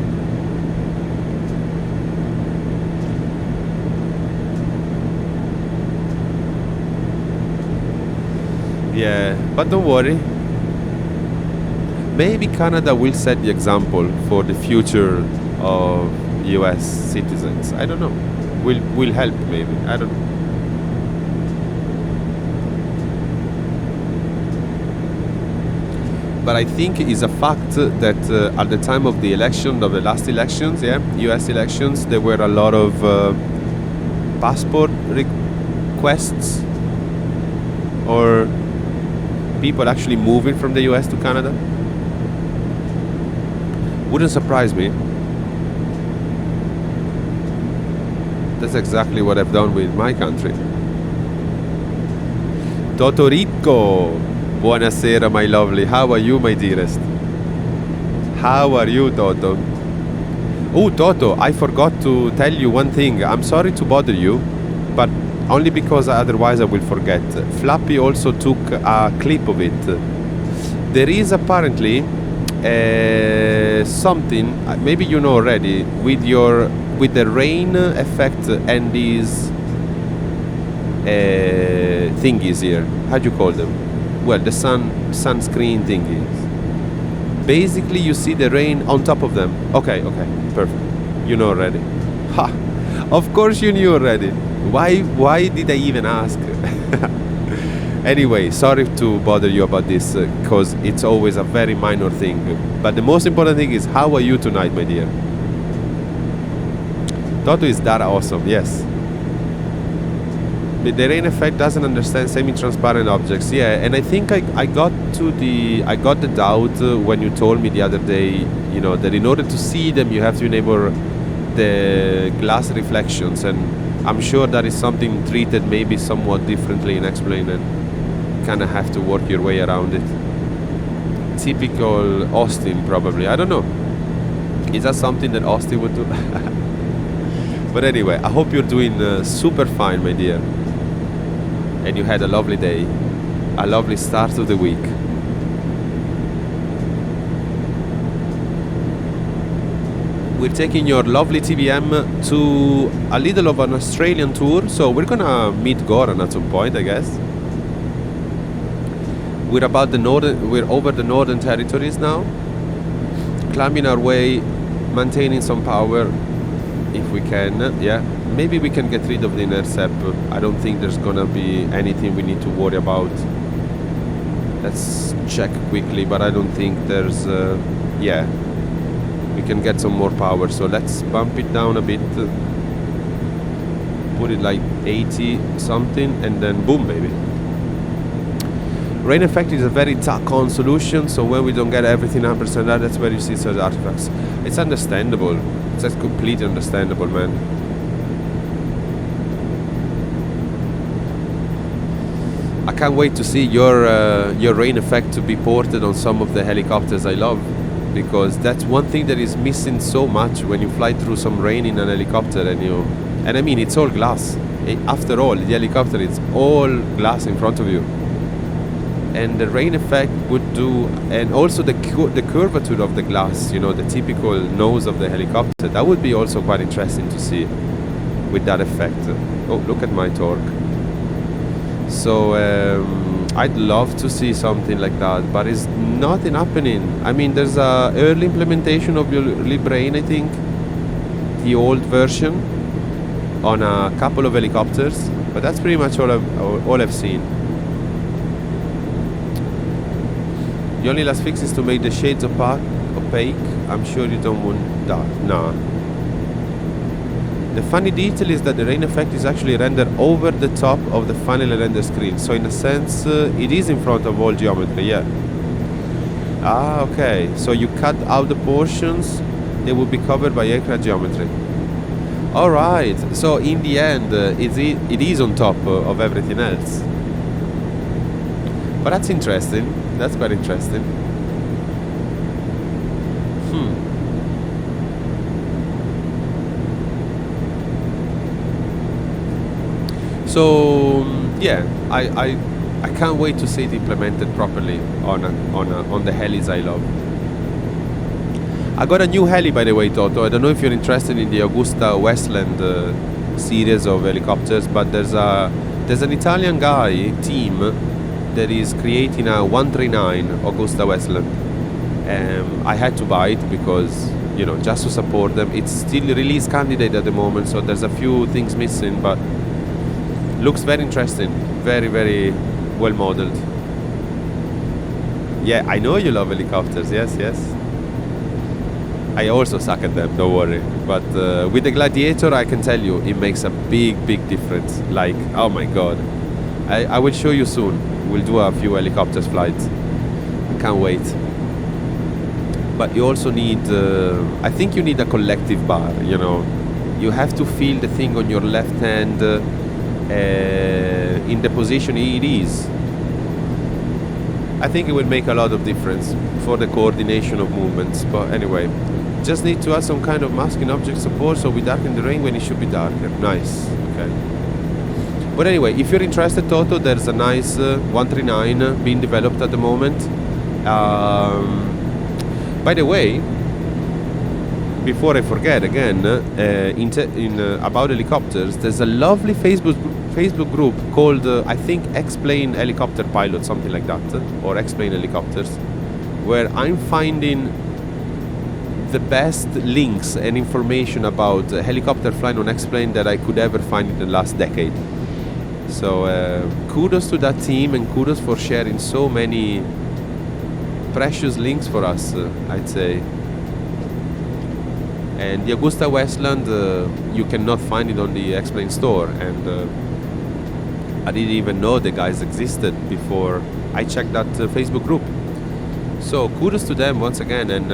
Yeah, but don't worry. Maybe Canada will set the example for the future of US citizens. I don't know. Will help maybe. I don't know. But I think it's a fact that at the time of the election, of the last elections, US elections, there were a lot of passport requests or people actually moving from the US to Canada. Wouldn't surprise me. That's exactly what I've done with my country. Totorico, buonasera, my lovely. How are you, my dearest? How are you, Toto? Oh, Toto, I forgot to tell you one thing. I'm sorry to bother you, but only because otherwise I will forget. Flappy also took a clip of it. There is apparently something, maybe you know already, with the rain effect and these thingies here. How do you call them? Well, the sunscreen thingies. Basically, you see the rain on top of them. Okay, perfect. You know already. Ha! Of course you knew already. Why did I even ask? Anyway, sorry to bother you about this, because it's always a very minor thing. But the most important thing is, how are you tonight, my dear? Toto is that awesome, yes. The rain effect doesn't understand semi-transparent objects. Yeah, and I think I got the doubt when you told me the other day, you know, that in order to see them you have to enable the glass reflections, and I'm sure that is something treated maybe somewhat differently and explained, and kind of have to work your way around it. Typical Austin, probably. I don't know. Is that something that Austin would do? But anyway, I hope you're doing super fine, my dear. And you had a lovely day, a lovely start of the week. We're taking your lovely TBM to a little of an Australian tour, so we're gonna meet Goran at some point, I guess. We're over the northern territories now, climbing our way, maintaining some power if we can. Yeah, maybe we can get rid of the intercept. I don't think there's gonna be anything we need to worry about. Let's check quickly, but I don't think there's yeah, we can get some more power, so let's bump it down a bit, put it like 80 something, and then boom, baby. Rain effect is a very tack-on solution, so when we don't get everything 100% out, that's where you see such artifacts. It's understandable. It's just completely understandable, man. I can't wait to see your rain effect to be ported on some of the helicopters I love, because that's one thing that is missing so much when you fly through some rain in an helicopter, and I mean, it's all glass. After all, the helicopter is all glass in front of you. And the rain effect would do, and also the curvature of the glass, you know, the typical nose of the helicopter, that would be also quite interesting to see with that effect. Oh, look at my torque. So I'd love to see something like that, but it's nothing happening. I mean, there's a early implementation of your Librain, I think, the old version, on a couple of helicopters, but that's pretty much all I've seen. The only last fix is to make the shades opaque. I'm sure you don't want that. Nah. The funny detail is that the rain effect is actually rendered over the top of the finally rendered screen. So in a sense, it is in front of all geometry, yeah. Ah, okay. So you cut out the portions, they will be covered by aircraft geometry. Alright. So in the end, it is on top of everything else. But that's interesting. That's quite interesting. So yeah, I can't wait to see it implemented properly on the helis I love. I got a new heli, by the way, Toto. I don't know if you're interested in the Augusta Westland series of helicopters, but there's an Italian team that is creating a 139 Augusta Westland. I had to buy it because, you know, just to support them. It's still release candidate at the moment, so there's a few things missing, but looks very interesting. Very, very well modeled. Yeah, I know you love helicopters. Yes. I also suck at them, don't worry. But with the Gladiator, I can tell you, it makes a big, big difference. Like, oh my god. I will show you soon. We'll do a few helicopters flights. I can't wait. But you also need, I think you need a collective bar, you know. You have to feel the thing on your left hand in the position it is. I think it will make a lot of difference for the coordination of movements. But anyway, just need to add some kind of masking object support so we darken the rain when it should be darker. Nice, okay. But anyway, if you're interested, Toto, there's a nice 139 being developed at the moment. By the way, before I forget again, about helicopters, there's a lovely Facebook group called, I think, Explain Helicopter Pilot, something like that, or Explain Helicopters, where I'm finding the best links and information about helicopter flying on Explain that I could ever find in the last decade. So kudos to that team, and kudos for sharing so many precious links for us, I'd say. And the Augusta Westland, you cannot find it on the Explain store, and I didn't even know the guys existed before I checked that Facebook group. So kudos to them once again, and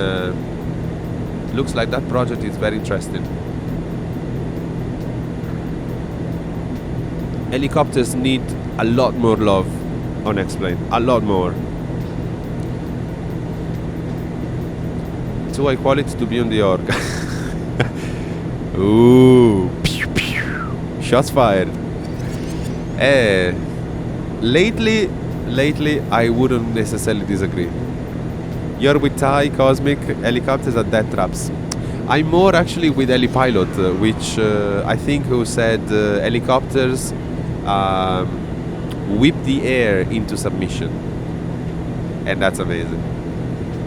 looks like that project is very interesting. Helicopters need a lot more love on Explain, a lot more. Too high quality to be on the org. Ooh, pew, pew. Shots fired. Lately, I wouldn't necessarily disagree. You're with Thai Cosmic, helicopters are death traps. I'm more actually with HeliPilot, which I think who said helicopters whip the air into submission. And that's amazing.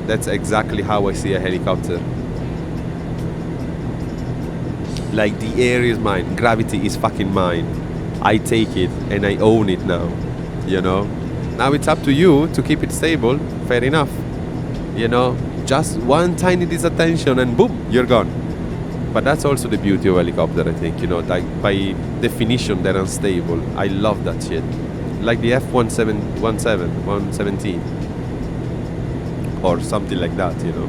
That's exactly how I see a helicopter. Like, the air is mine, gravity is fucking mine. I take it and I own it now, you know. Now it's up to you to keep it stable, fair enough. You know, just one tiny disattention and boom, you're gone. But that's also the beauty of a helicopter, I think, you know, like by definition they're unstable. I love that shit. Like the F-117 or something like that, you know.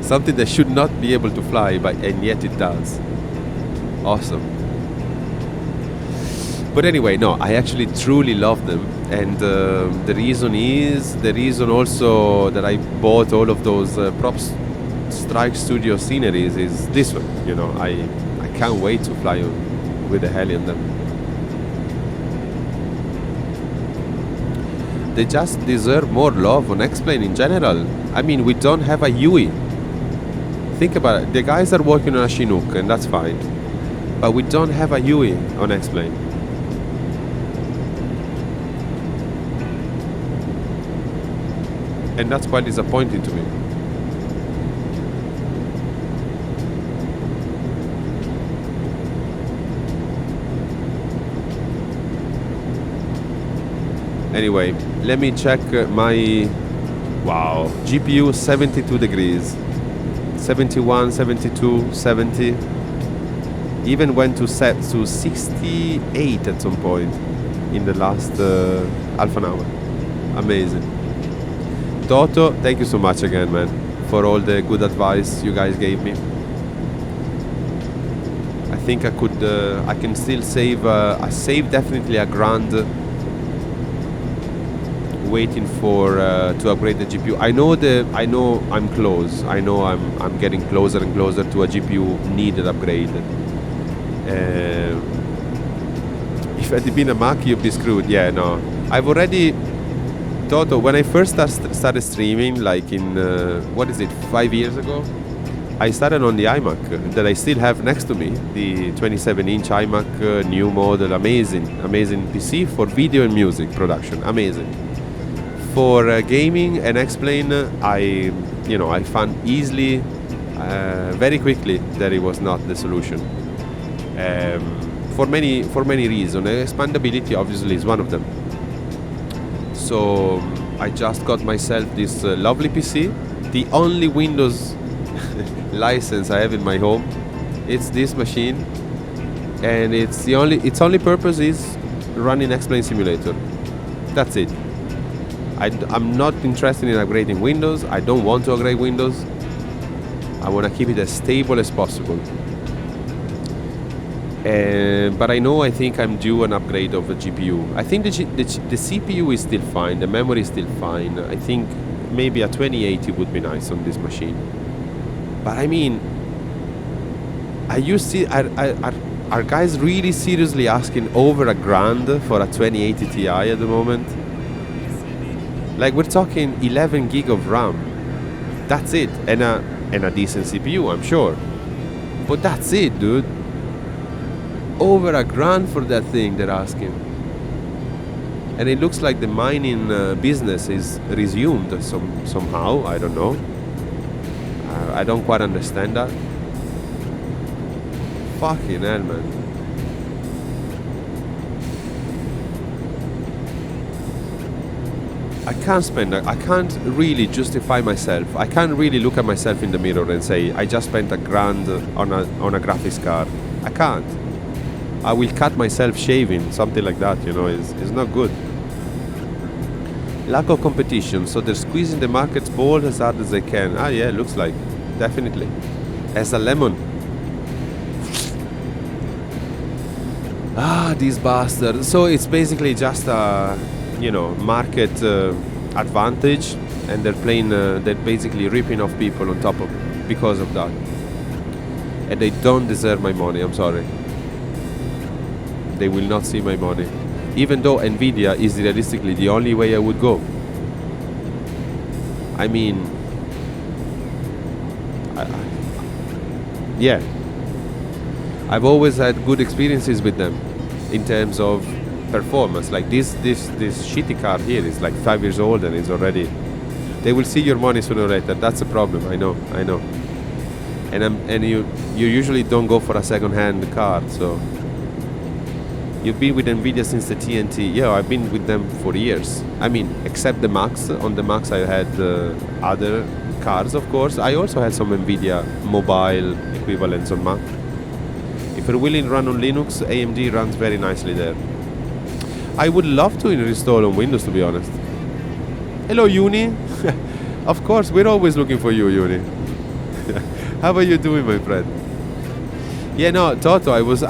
Something that should not be able to fly, but and yet it does. Awesome. But anyway, no, I actually truly love them, and the reason also that I bought all of those props Strike Studio sceneries is this one. You know, I can't wait to fly with a heli on them. They just deserve more love on X-Plane in general. I mean, we don't have a Huey. Think about it. The guys are working on a Chinook, and that's fine. But we don't have a Huey on X-Plane. And that's quite disappointing to me. Anyway, let me check my... Wow. GPU 72 degrees. 71, 72, 70. Even went to set to 68 at some point in the last half an hour. Amazing. Toto, thank you so much again, man, for all the good advice you guys gave me. I think I can still save, I saved definitely $1,000 waiting for to upgrade the GPU. I know I'm close. I know I'm getting closer and closer to a GPU needed upgrade. If it had been a Mac, you'd be screwed. Yeah, no. I've already... Toto, when I first started streaming, like in, 5 years ago, I started on the iMac that I still have next to me, the 27-inch iMac, new model, amazing PC for video and music production, amazing. For gaming and X-Plane, I found easily, very quickly, that it was not the solution. For many reasons, expandability obviously is one of them. So I just got myself this lovely PC. The only Windows license I have in my home, it's this machine, and its only purpose is running X-Plane Simulator. That's it. I'm not interested in upgrading Windows. I don't want to upgrade Windows. I want to keep it as stable as possible. But I think I'm due an upgrade of the GPU. I think the CPU is still fine, the memory is still fine. I think maybe a 2080 would be nice on this machine. But I mean, are guys really seriously asking over $1,000 for a 2080 Ti at the moment? Like, we're talking 11 gig of RAM. That's it, and a decent CPU, I'm sure. But that's it, dude. Over $1,000 for that thing they're asking. And it looks like the mining business is resumed somehow. I don't know. I don't quite understand that. Fucking hell, man. I can't really justify myself. I can't really look at myself in the mirror and say, I just spent $1,000 on a graphics card. I can't. I will cut myself shaving, something like that, you know, is not good. Lack of competition, so they're squeezing the market's ball as hard as they can. Ah, yeah, looks like, definitely. As a lemon. Ah, these bastards. So it's basically just a, market advantage, and they're basically ripping off people on top of because of that. And they don't deserve my money, I'm sorry. They will not see my money, even though Nvidia is realistically the only way I would go. I mean, yeah, I've always had good experiences with them in terms of performance. Like this shitty car here is like 5 years old and it's already. They will see your money sooner or later. That's a problem. I know. And you usually don't go for a second-hand car. So you've been with Nvidia since the TNT. Yeah, I've been with them for years. I mean, except the Max. On the Max, I had other cars, of course. I also had some Nvidia mobile equivalents on Mac. If you're willing to run on Linux, AMD runs very nicely there. I would love to install on Windows, to be honest. Hello, Uni. Of course, we're always looking for you, Uni. How are you doing, my friend? Yeah, no, Toto, I was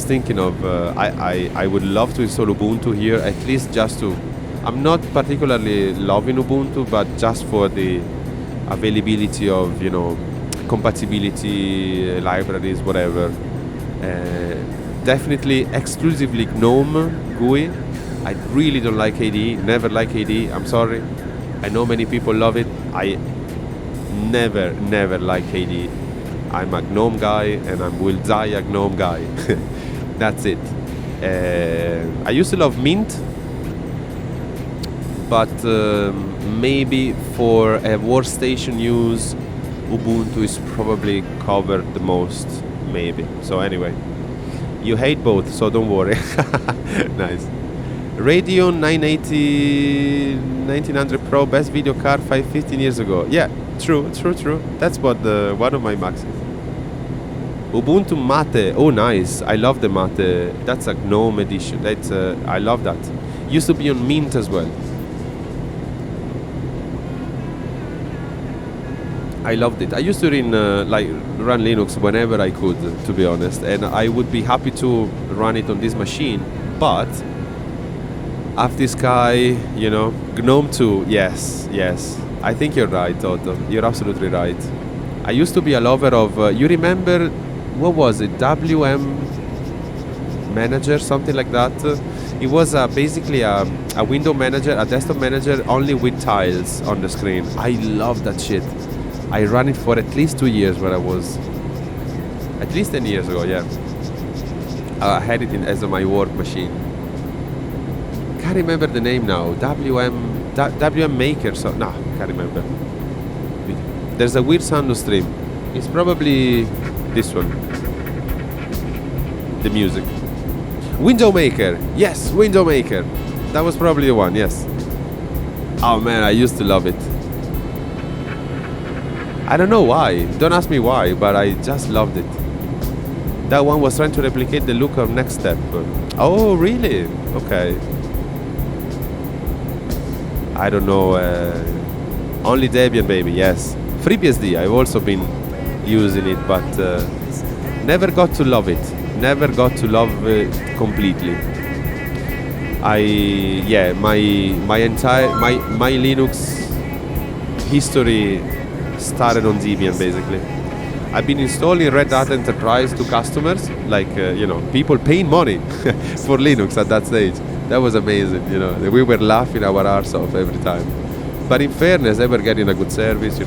thinking of, I would love to install Ubuntu here, at least just to, I'm not particularly loving Ubuntu, but just for the availability of, you know, compatibility, libraries, whatever. Definitely exclusively GNOME GUI. I really don't like KDE, never like KDE, I'm sorry. I know many people love it. I never like KDE. I'm a GNOME guy and I will die a GNOME guy. That's it. I used to love Mint, but maybe for a workstation use, Ubuntu is probably covered the most, maybe. So anyway, you hate both, so don't worry. Nice. Radeon 980 1900 Pro, best video card 15 years ago. Yeah, true. That's what one of my Macs is. Ubuntu Mate. Oh, nice. I love the Mate. That's a GNOME edition. That's I love that. Used to be on Mint as well. I loved it. I used to run Linux whenever I could, to be honest, and I would be happy to run it on this machine. But after Sky, you know, GNOME 2, yes. I think you're right, Toto. You're absolutely right. I used to be a lover of. You remember, what was it? WM Manager, something like that. It was basically a window manager, a desktop manager, only with tiles on the screen. I love that shit. I ran it for at least 2 years when I was, at least 10 years ago, yeah. I had it as my work machine. Can't remember the name now. WM Maker, so no, can't remember. There's a weird sound on stream. It's probably this one. The music. Window Maker. Yes, Window Maker. That was probably the one, yes. Oh man, I used to love it. I don't know why. Don't ask me why, but I just loved it. That one was trying to replicate the look of Next Step. Oh, really? Okay. I don't know. Only Debian, baby, yes. FreeBSD, I've also been using it, but never got to love it. Never got to love it completely. My Linux history started on Debian, basically. I've been installing Red Hat Enterprise to customers, like people paying money for Linux at that stage. That was amazing, we were laughing our arse off every time. But in fairness, they were getting a good service,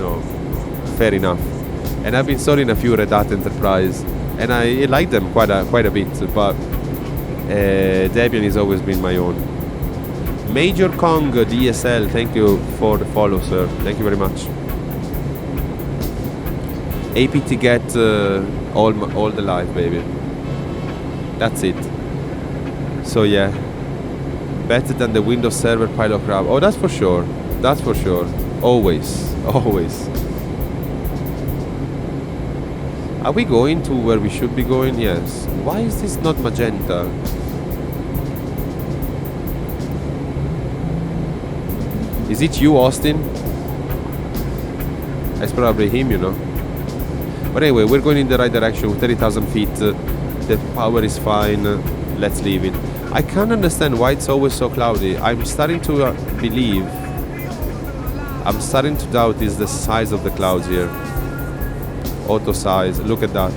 fair enough. And I've been installing a few Red Hat Enterprise, and I like them quite a bit, but Debian has always been my own. Major Kong DSL, thank you for the follow, sir. Thank you very much. apt get all the life, baby. That's it. So yeah, better than the Windows Server pile of crap. Oh, that's for sure. That's for sure. Always. Are we going to where we should be going? Yes. Why is this not magenta? Is it you, Austin? It's probably him, But anyway, we're going in the right direction, 30,000 feet. The power is fine. Let's leave it. I can't understand why it's always so cloudy. I'm starting to doubt is the size of the clouds here. Auto size, look at that.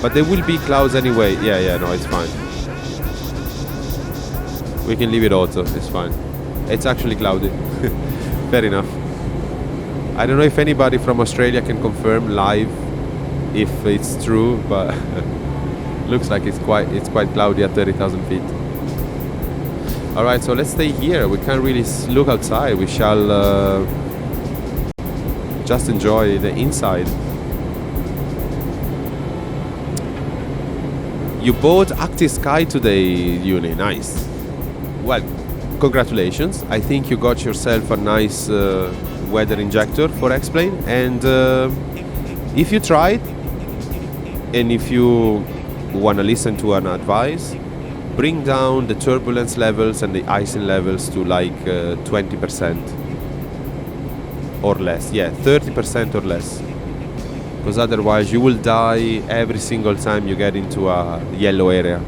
But there will be clouds anyway. Yeah, no, it's fine. We can leave it auto, it's fine. It's actually cloudy. Fair enough. I don't know if anybody from Australia can confirm live if it's true, but Looks like it's quite cloudy at 30,000 feet. All right, so let's stay here. We can't really look outside. We shall just enjoy the inside. You bought Active Sky today, Uni. Nice. Well, congratulations. I think you got yourself a nice weather injector for X-Plane. And if you tried, and if you want to listen to an advice, bring down the turbulence levels and the icing levels to like 20% or less. Yeah, 30% or less. Because otherwise you will die every single time you get into a yellow area.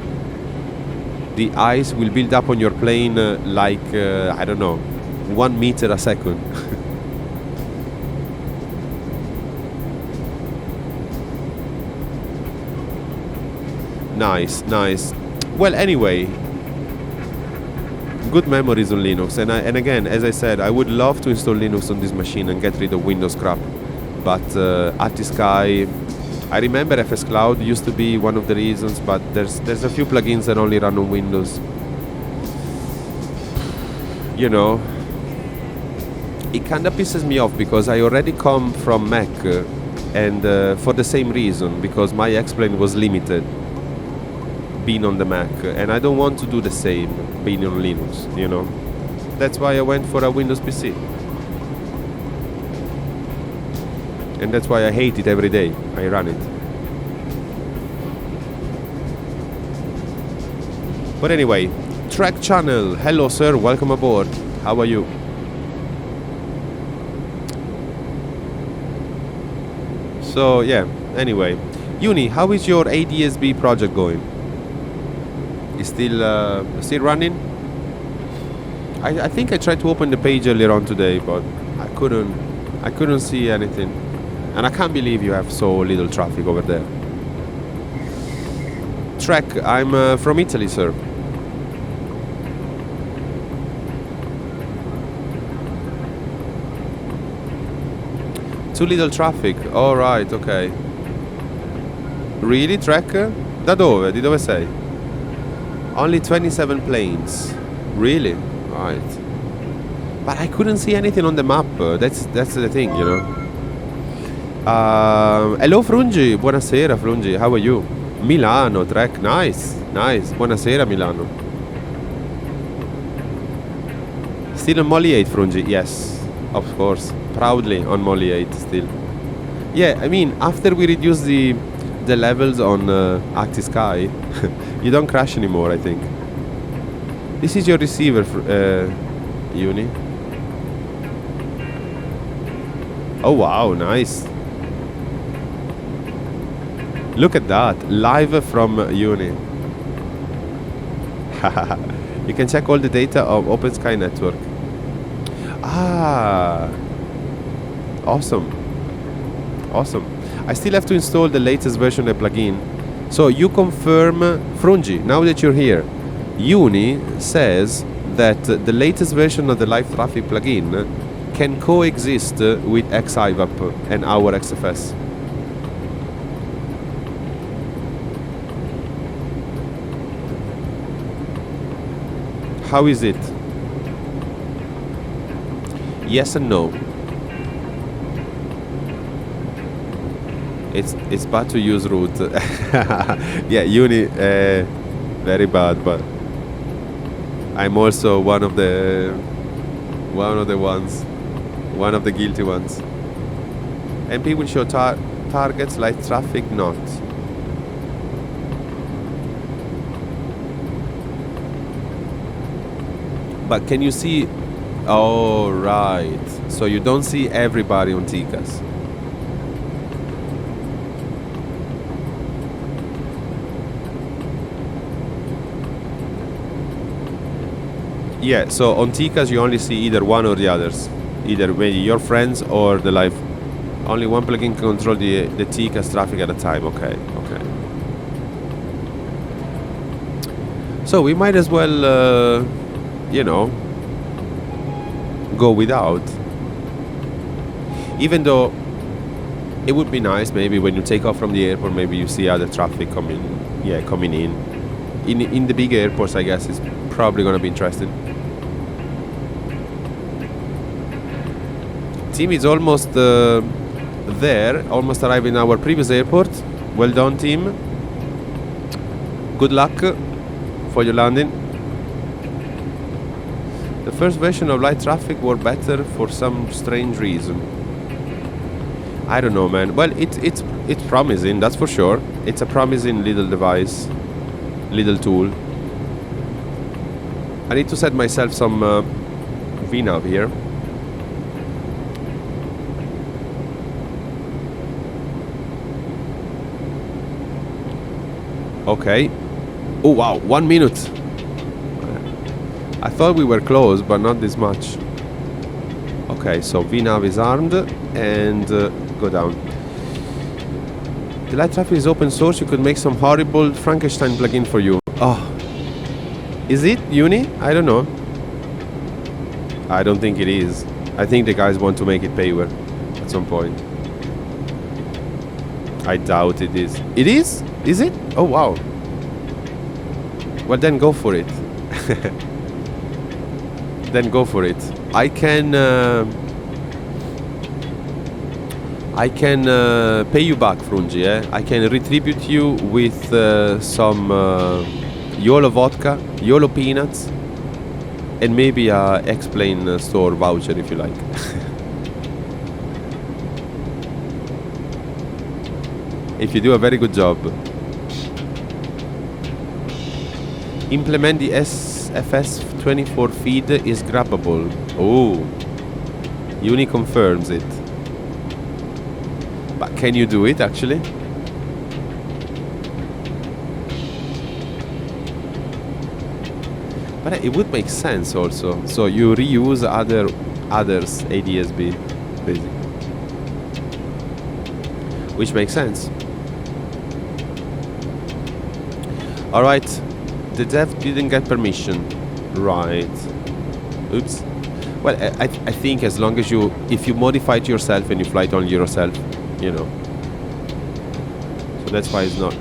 The ice will build up on your plane like, I don't know, 1 meter a second. Nice, nice. Well, anyway, good memories on Linux. And again, as I said, I would love to install Linux on this machine and get rid of Windows crap. But Sky, I remember FS Cloud used to be one of the reasons, but there's a few plugins that only run on Windows. You know, it kind of pisses me off because I already come from Mac, and for the same reason, because my X-Plane was limited being on the Mac, and I don't want to do the same being on Linux, you know. That's why I went for a Windows PC. And that's why I hate it every day I run it. But anyway, Track Channel. Hello sir, welcome aboard. How are you? So yeah, anyway. Uni, how is your ADSB project going? Is still running? I think I tried to open the page earlier on today, but I couldn't see anything. And I can't believe you have so little traffic over there. Trek, I'm from Italy, sir. Too little traffic. All right, okay. Really, Trek? Da dove? Di dove sei? Only 27 planes. Really? Right. But I couldn't see anything on the map. That's the thing, you know. Hello Frungi, buonasera Frungi, how are you? Milano, Trek, nice, nice, buonasera Milano. Still on Molly 8 Frungi, yes, of course, proudly on Molly 8 still. Yeah, I mean, after we reduce the levels on Active Sky, you don't crash anymore, I think. This is your receiver, Uni. Oh wow, nice. Look at that, live from Uni. You can check all the data of Open Sky Network. Ah, awesome. Awesome. I still have to install the latest version of the plugin. So you confirm, Frungi, now that you're here, Uni says that the latest version of the live traffic plugin can coexist with XIVAP and our XFS. How is it? Yes and no. It's bad to use root. Yeah, Uni, very bad, but I'm also one of the guilty ones. MP will show targets, light traffic not. But can you see? Oh, right. So you don't see everybody on TCAS. Yeah, so on TCAS you only see either one or the others. Either maybe your friends or the live. Only one plugin can control the TCAS traffic at a time. Okay, okay. So we might as well, you know, go without. Even though it would be nice maybe when you take off from the airport, maybe you see other traffic coming yeah, coming in. In the big airports, I guess it's probably gonna be interesting. Team is almost there, almost arrived in our previous airport. Well done, team. Good luck for your landing. The first version of light traffic were better for some strange reason. I don't know, man. Well, it's promising, that's for sure. It's a promising little device, little tool. I need to set myself some VNav here. Okay. Oh wow, 1 minute. I thought we were close, but not this much. Okay, so VNav is armed and go down. The light traffic is open source. You could make some horrible Frankenstein plugin for you. Oh, is it Uni? I don't know. I don't think it is. I think the guys want to make it payware at some point. I doubt it is. It is? Is it? Oh wow. Well then go for it. Then go for it. I can pay you back, Frungi. I can retribute you with some YOLO vodka, YOLO peanuts, and maybe a X-Plane store voucher if you like. If you do a very good job. Implement the SFS24 feed is grabbable. Oh, Uni confirms it. But can you do it actually? But it would make sense also. So you reuse others ADSB basically, which makes sense. All right. The dev didn't get permission. Right. Oops. Well, I think as long as if you modify it yourself and you fly it on yourself, you know. So that's why it's not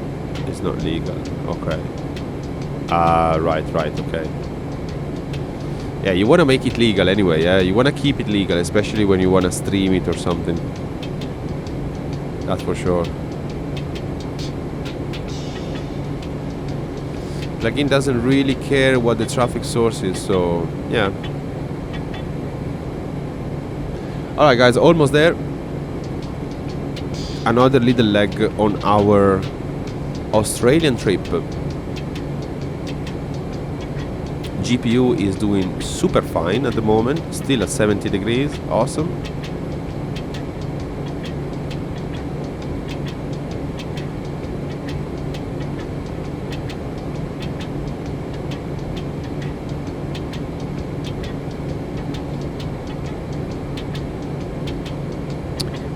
legal. Okay. Right, okay. Yeah, you want to make it legal anyway, yeah? You want to keep it legal, especially when you want to stream it or something. That's for sure. Plugin doesn't really care what the traffic source is, so yeah. Alright guys, almost there. Another little leg on our Australian trip. GPU is doing super fine at the moment, still at 70 degrees, awesome.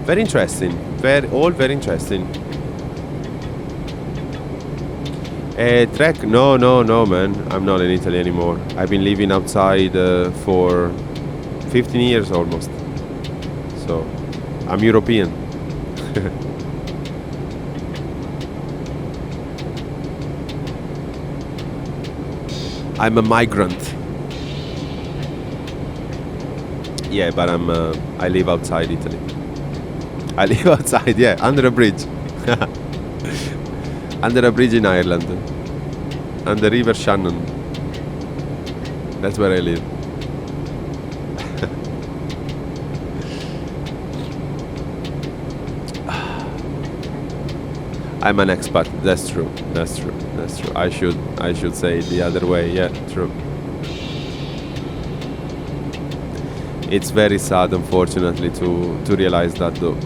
Very interesting, all very interesting. Trek? No, man. I'm not in Italy anymore. I've been living outside for 15 years almost. So, I'm European. I'm a migrant. Yeah, but I live outside Italy. I live outside, yeah, under a bridge. Under a bridge in Ireland. And the River Shannon. That's where I live. I'm an expat. That's true. I should say it the other way. Yeah, true. It's very sad, unfortunately, to realize that though.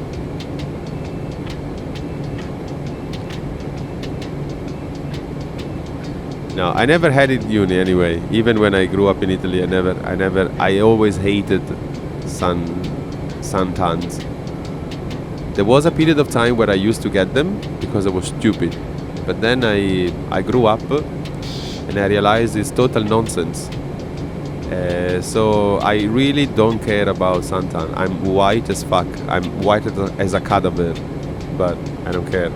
No, I never had it in uni anyway. Even when I grew up in Italy, I always hated suntans. There was a period of time where I used to get them because I was stupid. But then I grew up and I realized it's total nonsense. So I really don't care about suntan. I'm white as fuck. I'm white as a cadaver, but I don't care.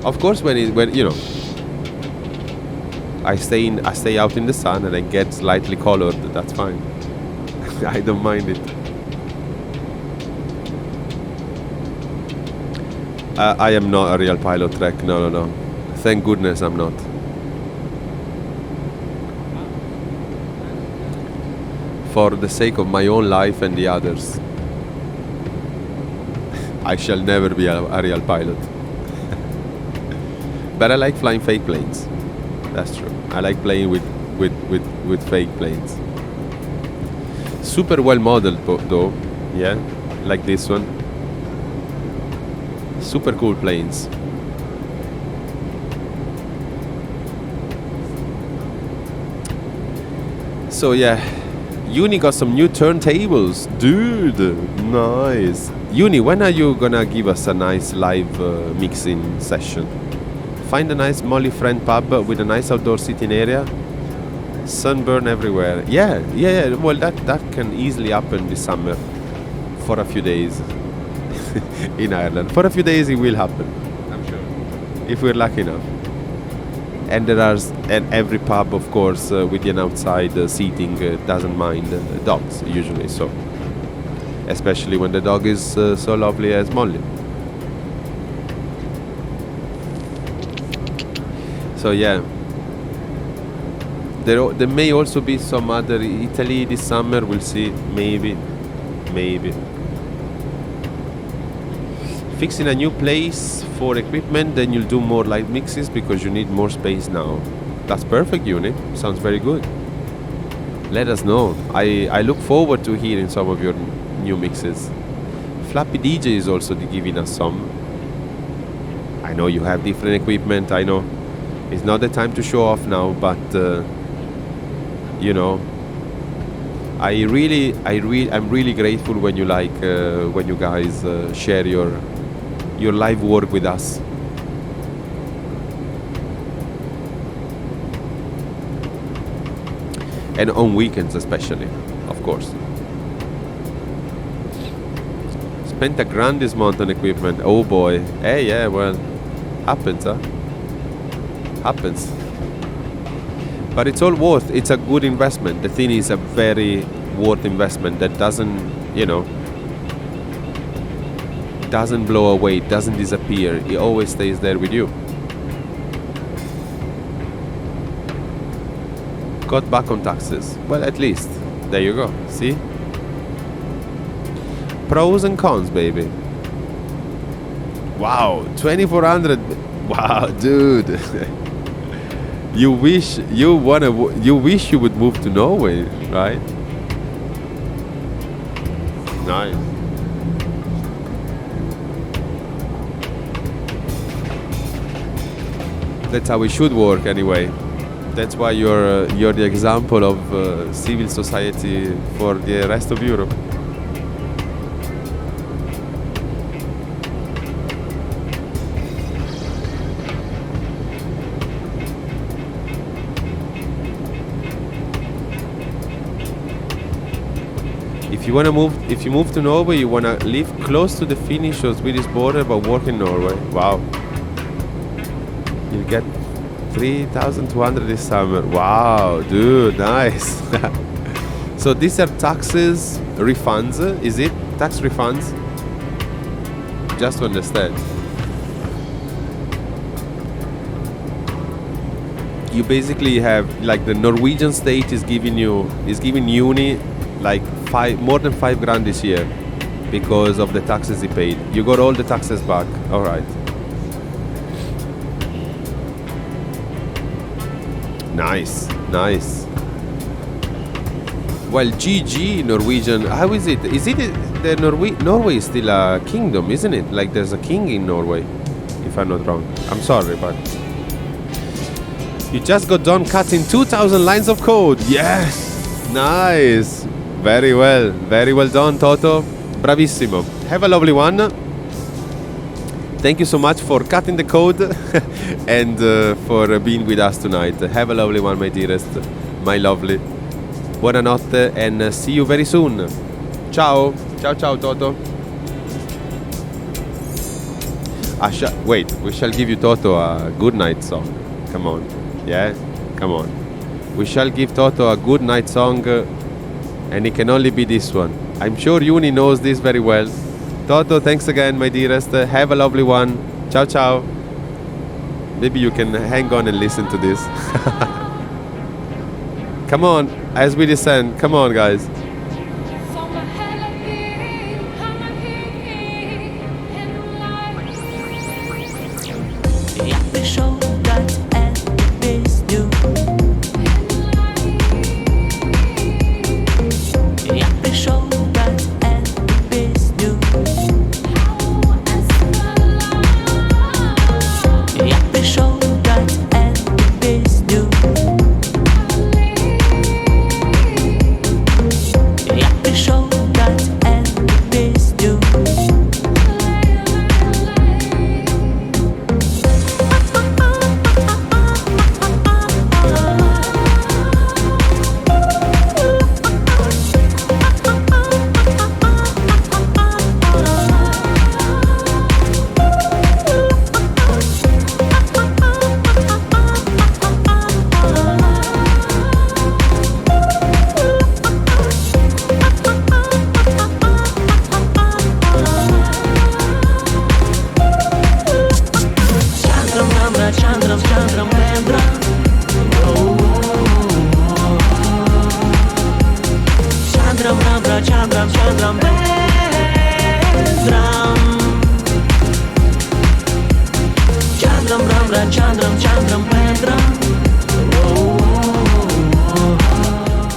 Of course, when you know, I stay out in the sun and I get slightly colored. That's fine. I don't mind it. I am not a real pilot, Trek. No. Thank goodness I'm not. For the sake of my own life and the others, I shall never be a real pilot. But I like flying fake planes. That's true. I like playing with fake planes. Super well modeled though. Yeah, like this one. Super cool planes. So yeah, Uni got some new turntables, dude. Nice. Uni, when are you gonna give us a nice live mixing session? Find a nice Molly friend pub with a nice outdoor sitting area. Sunburn everywhere. Yeah. Well, that can easily happen this summer for a few days in Ireland. For a few days, it will happen. I'm sure, if we're lucky enough. And and every pub, of course, with an outside seating, doesn't mind dogs usually. So, especially when the dog is so lovely as Molly. So yeah, there may also be some other Italy this summer. We'll see. Maybe. Fixing a new place for equipment, then you'll do more live mixes because you need more space now. That's perfect, Uni. Sounds very good. Let us know. I look forward to hearing some of your new mixes. Flappy DJ is also giving us some. I know you have different equipment. I know. It's not the time to show off now, but you know, I'm really grateful when you when you guys share your live work with us. And on weekends especially, of course. Spent $1,000 this month on equipment. Oh boy. Hey, yeah, well, happens, huh? Happens. But it's all worth. It's a good investment. The thing is a very worth investment that doesn't, you know, doesn't blow away, doesn't disappear. It always stays there with you. Got back on taxes. Well, at least. There you go. See? Pros and cons, baby. Wow, 2,400. Wow, dude. You wish you would move to Norway, right? Nice. That's how it should work, anyway. That's why you're the example of civil society for the rest of Europe. If you move to Norway, you wanna live close to the Finnish or Swedish border but work in Norway. Wow. You'll get 3,200 this summer. Wow, dude, nice. So these are taxes, refunds, is it? Tax refunds? Just to understand. You basically have, like, the Norwegian state is giving Uni like more than $5,000 this year because of the taxes he paid. You got all the taxes back. All right. Nice. Well, GG Norwegian. How is it? Is it the Norway is still a kingdom, isn't it? Like there's a king in Norway, if I'm not wrong. I'm sorry, but you just got done cutting 2,000 lines of code. Yes, nice. Very well done, Toto. Bravissimo. Have a lovely one. Thank you so much for cutting the code and for being with us tonight. Have a lovely one, my dearest, my lovely. Buonanotte and see you very soon. Ciao, Toto. Wait, we shall give you Toto a good night song. Come on. Yeah? Come on. We shall give Toto a good night song, and it can only be this one. I'm sure Uni knows this very well. Toto, thanks again, my dearest. Have a lovely one. Ciao, ciao. Maybe you can hang on and listen to this. Come on, as we descend. Come on, guys.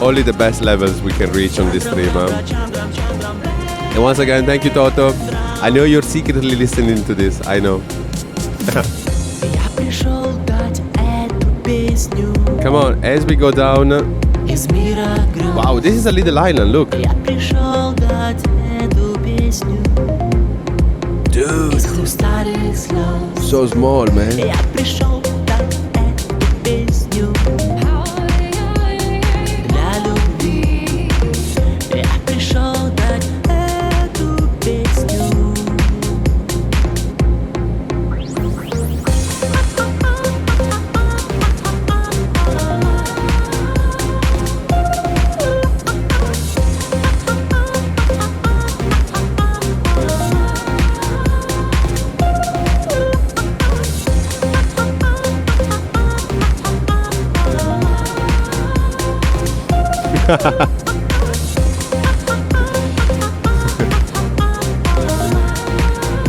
Only the best levels we can reach on this stream, huh? And once again, thank you, Toto. I know you're secretly listening to this. I know. Come on, as we go down. Wow, this is a little island, look. Dude. So small, man.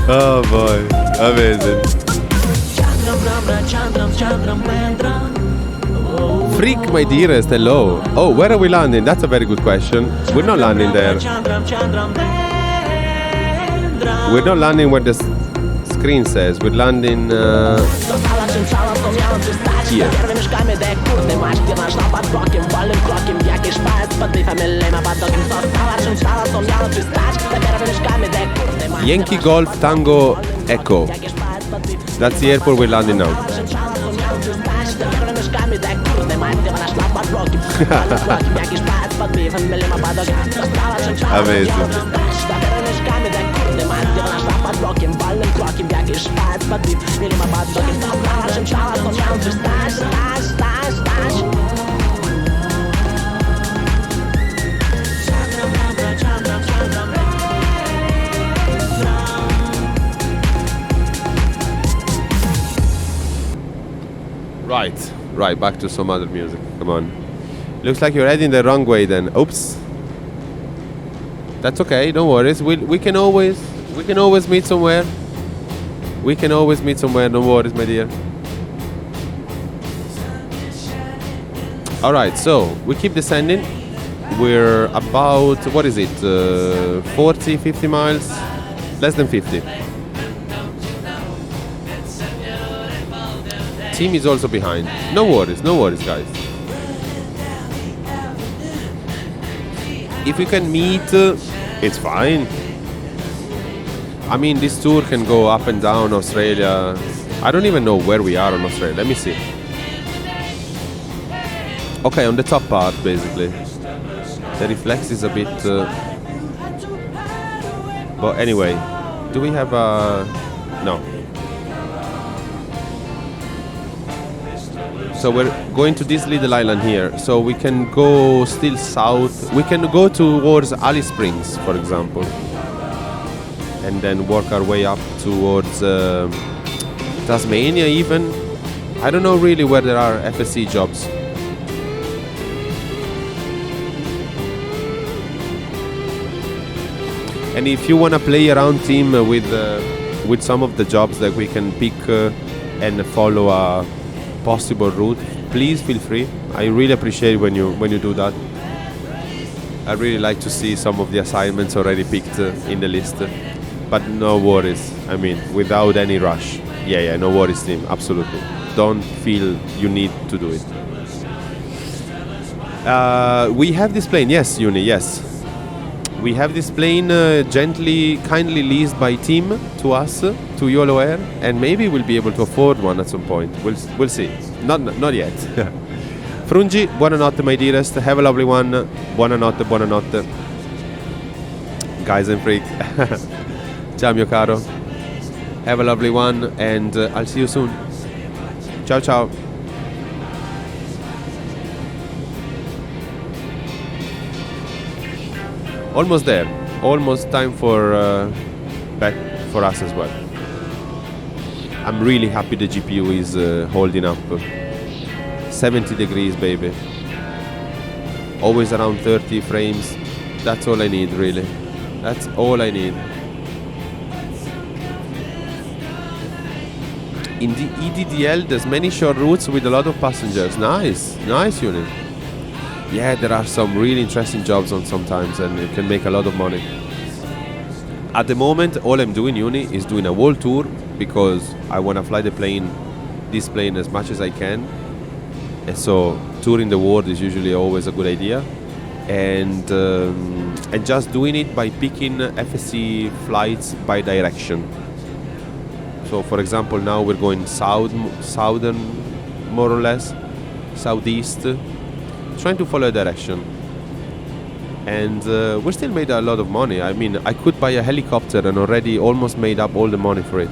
Oh boy, amazing. Freak, my dearest, hello. Oh, where are we landing? That's a very good question. We're not landing there. We're not landing where the screen says. We're landing here. Yankee Golf Tango Echo. That's the airport we're landing now. Amazing. Right, back to some other music. Come on. Looks like you're heading the wrong way then. Oops. That's okay, don't worry. We can always meet somewhere. We can always meet somewhere, no worries, my dear. Alright, so we keep descending. We're about, what is it, 40, 50 miles? Less than 50. Team is also behind. No worries, guys. If we can meet, it's fine. I mean, this tour can go up and down Australia. I don't even know where we are on Australia. Let me see. Okay, on the top part, basically. The reflex is a bit... but anyway, do we have a... No. So we're going to this little island here. So we can go still south. We can go towards Alice Springs, for example, and then work our way up towards Tasmania even. I don't know really where there are FSC jobs. And if you want to play around, team, with some of the jobs that we can pick and follow a possible route, please feel free. I really appreciate when you do that. I really like to see some of the assignments already picked in the list. But no worries. I mean, without any rush. Yeah, no worries, team. Absolutely. Don't feel you need to do it. We have this plane. Yes, Uni, yes. We have this plane kindly leased by team to us, to YOLO Air, and maybe we'll be able to afford one at some point. We'll see. Not yet. Frungi, buonanotte, my dearest. Have a lovely one. Buonanotte. Guys and freak. Ciao, mio caro. Have a lovely one, and I'll see you soon. Ciao. Almost there. Almost time for back for us as well. I'm really happy the GPU is holding up. 70 degrees, baby. Always around 30 frames. That's all I need, really. That's all I need. In the EDDL, there's many short routes with a lot of passengers. Nice unit. Yeah, there are some really interesting jobs on sometimes, and you can make a lot of money. At the moment, all I'm doing, Uni, is doing a world tour because I want to fly this plane as much as I can. And so touring the world is usually always a good idea. And just doing it by picking FSC flights by direction. So for example, now we're going southern, more or less, southeast, trying to follow a direction. And we still made a lot of money. I mean, I could buy a helicopter and already almost made up all the money for it.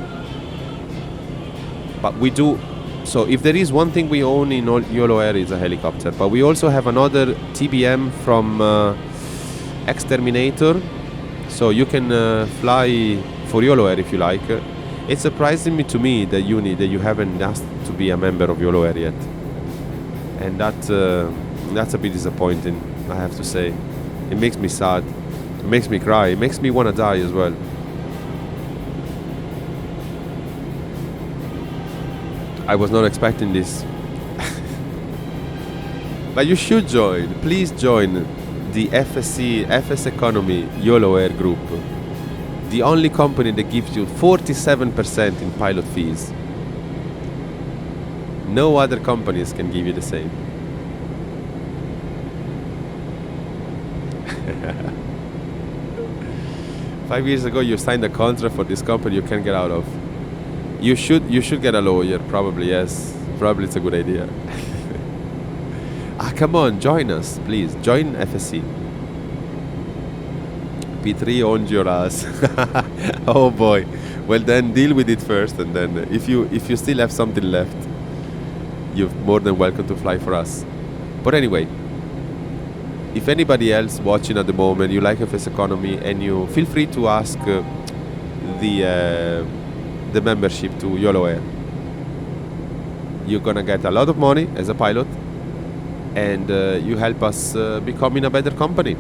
But we do. So if there is one thing we own in YOLO Air, it's a helicopter. But we also have another TBM from Exterminator. So you can fly for YOLO Air if you like. It's surprising to me that you haven't asked to be a member of YOLO Air yet. And that's a bit disappointing, I have to say. It makes me sad. It makes me cry. It makes me want to die as well. I was not expecting this. But you should join. Please join the FS Economy YOLO Air group. The only company that gives you 47% in pilot fees. No other companies can give you the same. Five years ago you signed a contract for this company you can't get out of. You should get a lawyer, probably, yes. Probably it's a good idea. Come on, join us, please. Join FSC. P3 owns your ass. Oh boy. Well then deal with it first, and then if you still have something left, you're more than welcome to fly for us. But anyway, if anybody else watching at the moment, you like FS Economy, and you feel free to ask the membership to YOLO Air. You're gonna get a lot of money as a pilot, and you help us becoming a better company,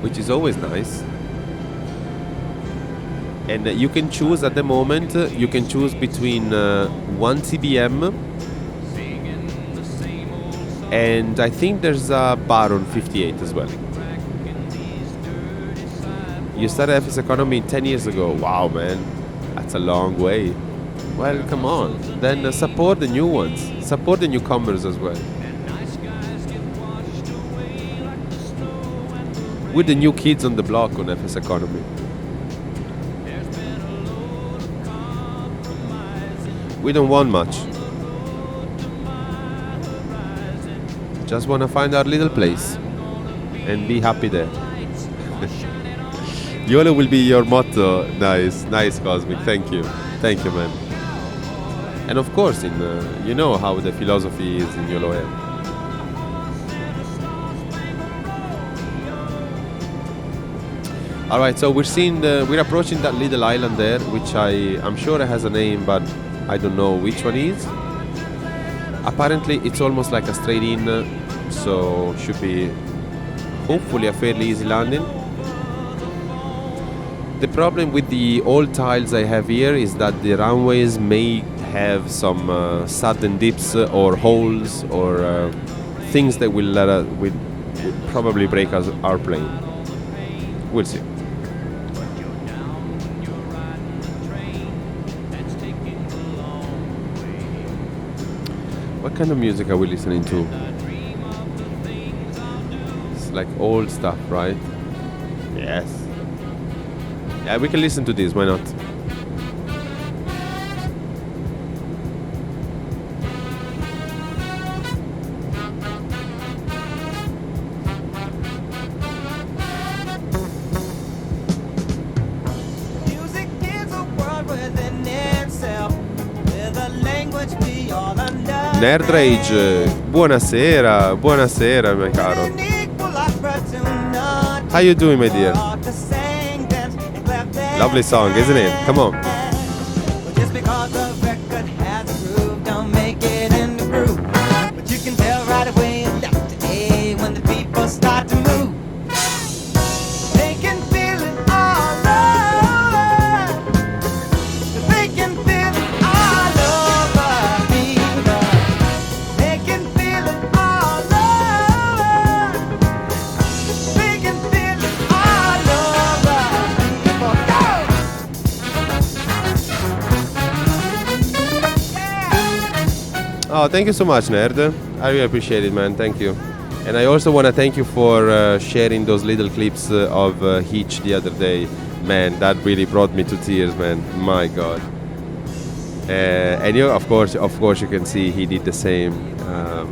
which is always nice. And you can choose at the moment, you can choose between 1 TBM and I think there's a Baron 58 as well. You started FS Economy 10 years ago. Wow, man, that's a long way. Well, come on, then support the new ones, support the newcomers as well. We're the new kids on the block on FS Economy. We don't want much. Just want to find our little place and be happy there. YOLO will be your motto. Nice, Cosmic. Thank you, man. And of course, you know how the philosophy is in Yoloe. All right, so we're approaching that little island there, which I'm sure it has a name, but I don't know which one is. Apparently, it's almost like a straight in, so should be hopefully a fairly easy landing. The problem with the old tiles I have here is that the runways may have some sudden dips or holes or things that will probably break our plane. We'll see. What kind of music are we listening to? It's like old stuff, right? Yes. Yeah, we can listen to this, why not? Music is a world within itself, with a language we all understand. Nerd Rage, buonasera, buonasera, mio caro. An equal opportunity How you doing, my dear? to sing, dance, and clap their Lovely song, isn't it? Come on. Well, just because the record has a groove, don't make it in the groove. But you can tell right away and left today when the people start to move. They can feel it all over. They can feel it all over people. They can feel it all over. They can feel it all over people. Go! Oh, thank you so much, Nerd. I really appreciate it, man. Thank you. And I also want to thank you for sharing those little clips of Hitch the other day. Man, that really brought me to tears, man. My God. And you, of course, you can see he did the same.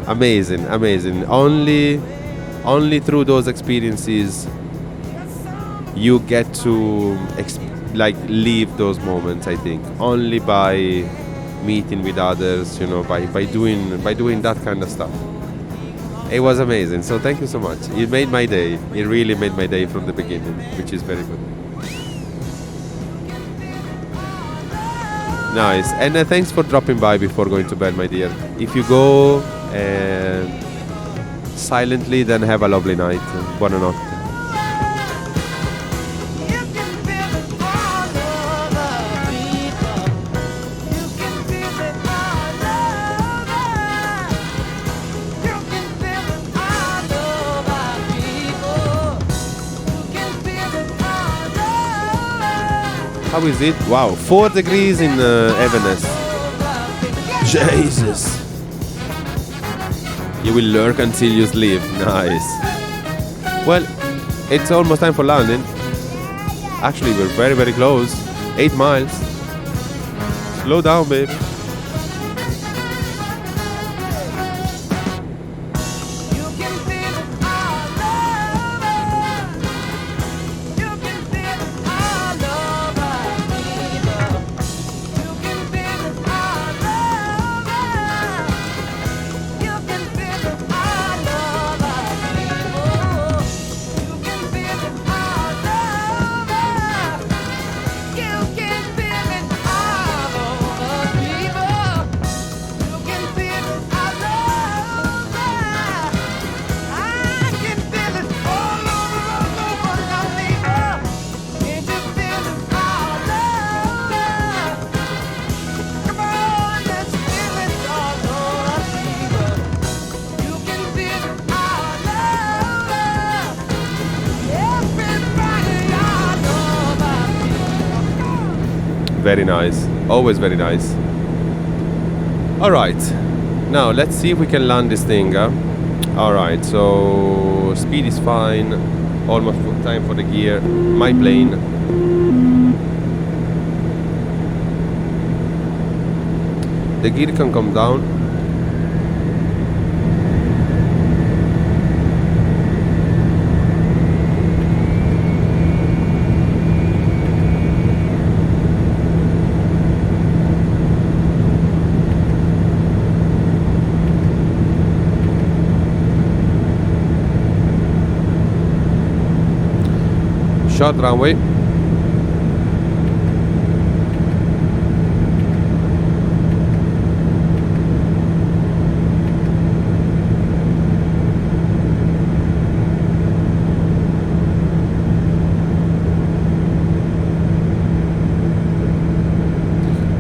Amazing, amazing. Only through those experiences you get to live those moments. I think only by meeting with others, you know, by doing that kind of stuff. It was amazing. So thank you so much. It made my day. It really made my day from the beginning, which is very good. Nice. And thanks for dropping by before going to bed, my dear. If you go silently, then have a lovely night. Buonanotte. You can feel it all over people. You can feel it all over. You can feel it all over people. You can feel it all over. How is it? Wow, 4 degrees in Evanes. Jesus. You will lurk until you sleep. Nice. Well, it's almost time for landing. Actually, we're very, very close. 8 miles. Slow down, baby. You can feel it all over. You can feel it all over people. You can feel it all over. You can feel it all over people. You can feel it all over. You can feel it all over people. You can feel it all over. I can feel it all over now, people. Can't you feel it all over? Come on, let's feel it all over, people. You can feel it all over. Everybody all over, people. Very nice. Always very nice. Alright. Now, let's see if we can land this thing. Alright, so speed is fine. Almost time for the gear. My plane. The gear can come down. short runway.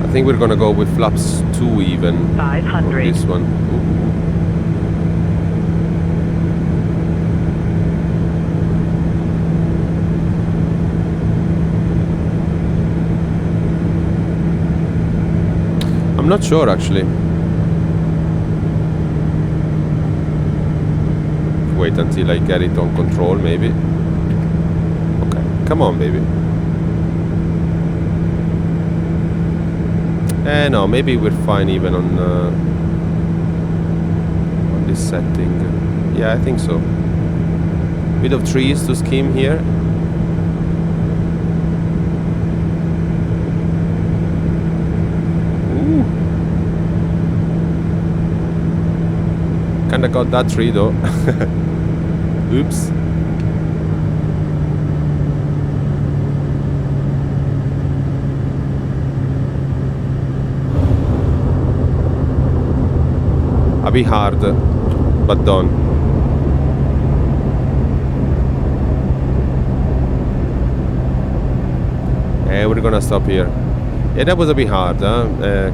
I think we're gonna go with flaps 2 even. 500. This one. Ooh. I'm not sure actually. Wait until I get it on control maybe. Okay, come on baby. No, maybe we're fine even on this setting. Yeah, I think so. Bit of trees to skim here. Ooh. Kinda got that tree though. Oops. A bit hard, but done. And we're gonna stop here. Yeah, that was a bit hard, huh?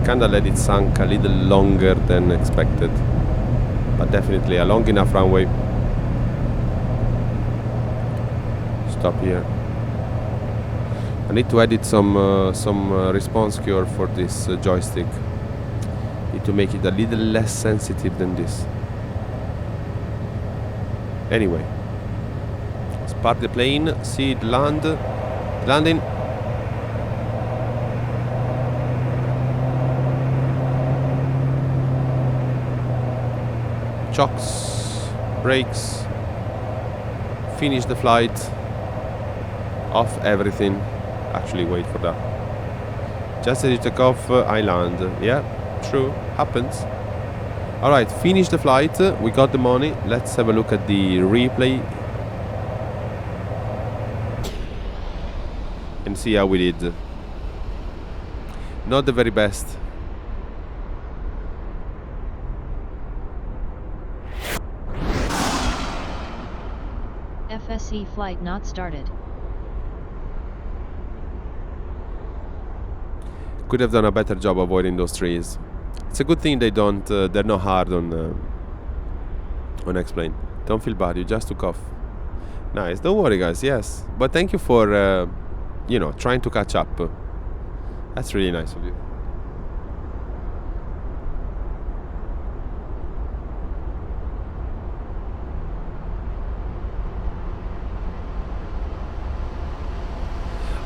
Kinda let it sink a little longer than expected. But definitely a long enough runway. Stop here. I need to edit some response curve for this joystick. Need to make it a little less sensitive than this. Anyway, let's park the plane, see it landing. Chocks, brakes, finish the flight, off everything. Actually, wait for that. Just as you take off, I land. Yeah, true, happens. Alright, finish the flight. We got the money. Let's have a look at the replay and see how we did. Not the very best. FSC flight not started. Could have done a better job avoiding those trees. It's a good thing they don't. They're not hard on X-Plane. Don't feel bad. You just took off. Nice. Don't worry, guys. Yes, but thank you for trying to catch up. That's really nice of you.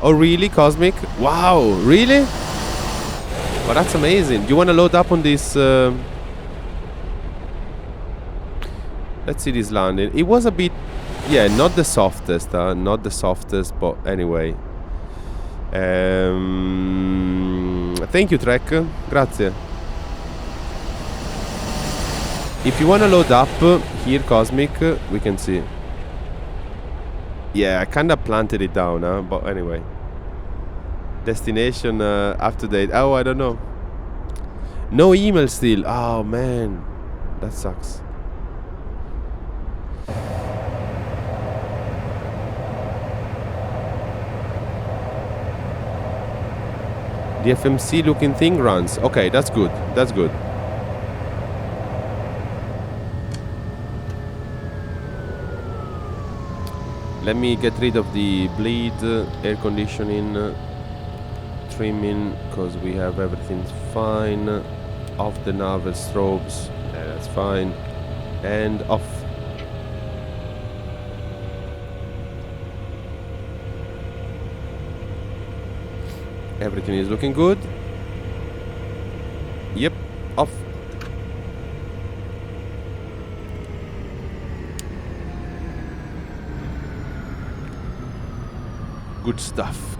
Oh, really, Cosmic? Wow, really? Oh, that's amazing. Do you want to load up on this? Let's see this landing. It was a bit, yeah, not the softest, not the softest, but anyway. Thank you, Trek. Grazie. If you want to load up here, Cosmic, we can see. Yeah, I kind of planted it down, but anyway. Destination up to date. Oh, I don't know. No email still. Oh, man. That sucks. The FMC looking thing runs. Okay, that's good. That's good. Let me get rid of the bleed, air conditioning, trimming, because we have everything fine. Off the nav strobes. Yeah, that's fine. And off. Everything is looking good. Yep, off.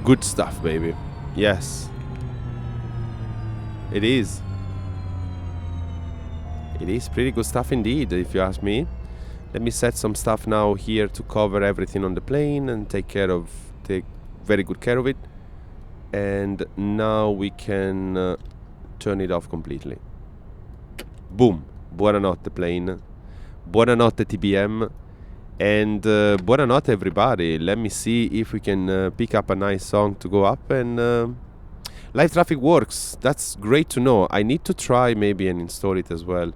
Good stuff, baby. Yes. It is. It is pretty good stuff indeed, if you ask me. Let me set some stuff now here to cover everything on the plane and take care of take very good care of it. And now we can turn it off completely. Boom. Buonanotte plane. Buonanotte TBM. And buonanotte everybody. Let me see if we can pick up a nice song to go up. And live traffic works. That's great to know. I need to try maybe and install it as well.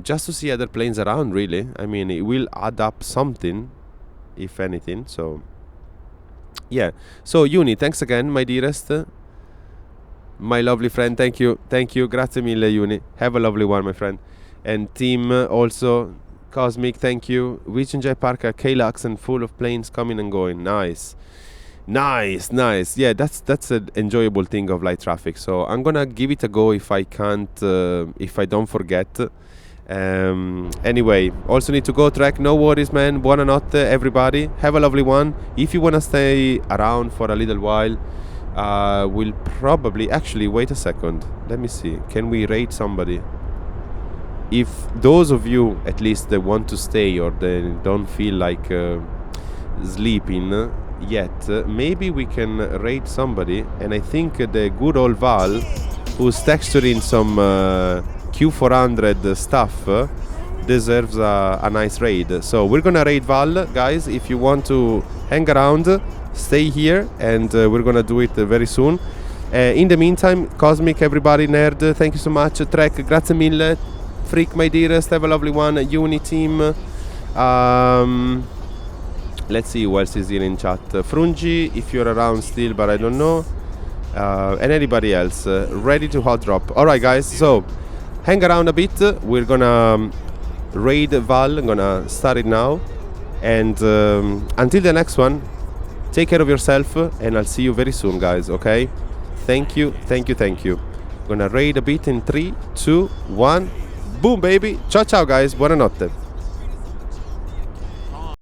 Just to see other planes around, really. I mean, it will add up something, if anything. So yeah. So Uni, thanks again, my dearest, my lovely friend. Thank you, grazie mille, Uni. Have a lovely one, my friend. And team also, Cosmic, thank you. Vision J Parker, Klux, and full of planes coming and going. Nice. Yeah, that's an enjoyable thing of light traffic. So I'm gonna give it a go if I can't, if I don't forget. Anyway, also need to go track. No worries, man. Buonanotte, everybody. Have a lovely one. If you wanna stay around for a little while, we'll probably actually wait a second. Let me see. Can we raid somebody? If those of you at least that want to stay or they don't feel like sleeping yet, maybe we can raid somebody. And I think the good old Val, who's texturing some Q400 stuff, deserves a nice raid. So we're gonna raid Val, guys. If you want to hang around, stay here, and we're gonna do it very soon. In the meantime, Cosmic, everybody, Nerd, thank you so much. Trek, grazie mille. Freak, my dearest, have a lovely one. Uni team. Let's see who else is here in chat. Frungi, if you're around still, but I don't know. And anybody else ready to hot drop. Alright, guys, so hang around a bit. We're gonna raid Val. I'm gonna start it now. And until the next one, take care of yourself, and I'll see you very soon, guys, okay? Thank you. Gonna raid a bit in 3, 2, 1. Boom, baby. Ciao, ciao, guys. Buonanotte.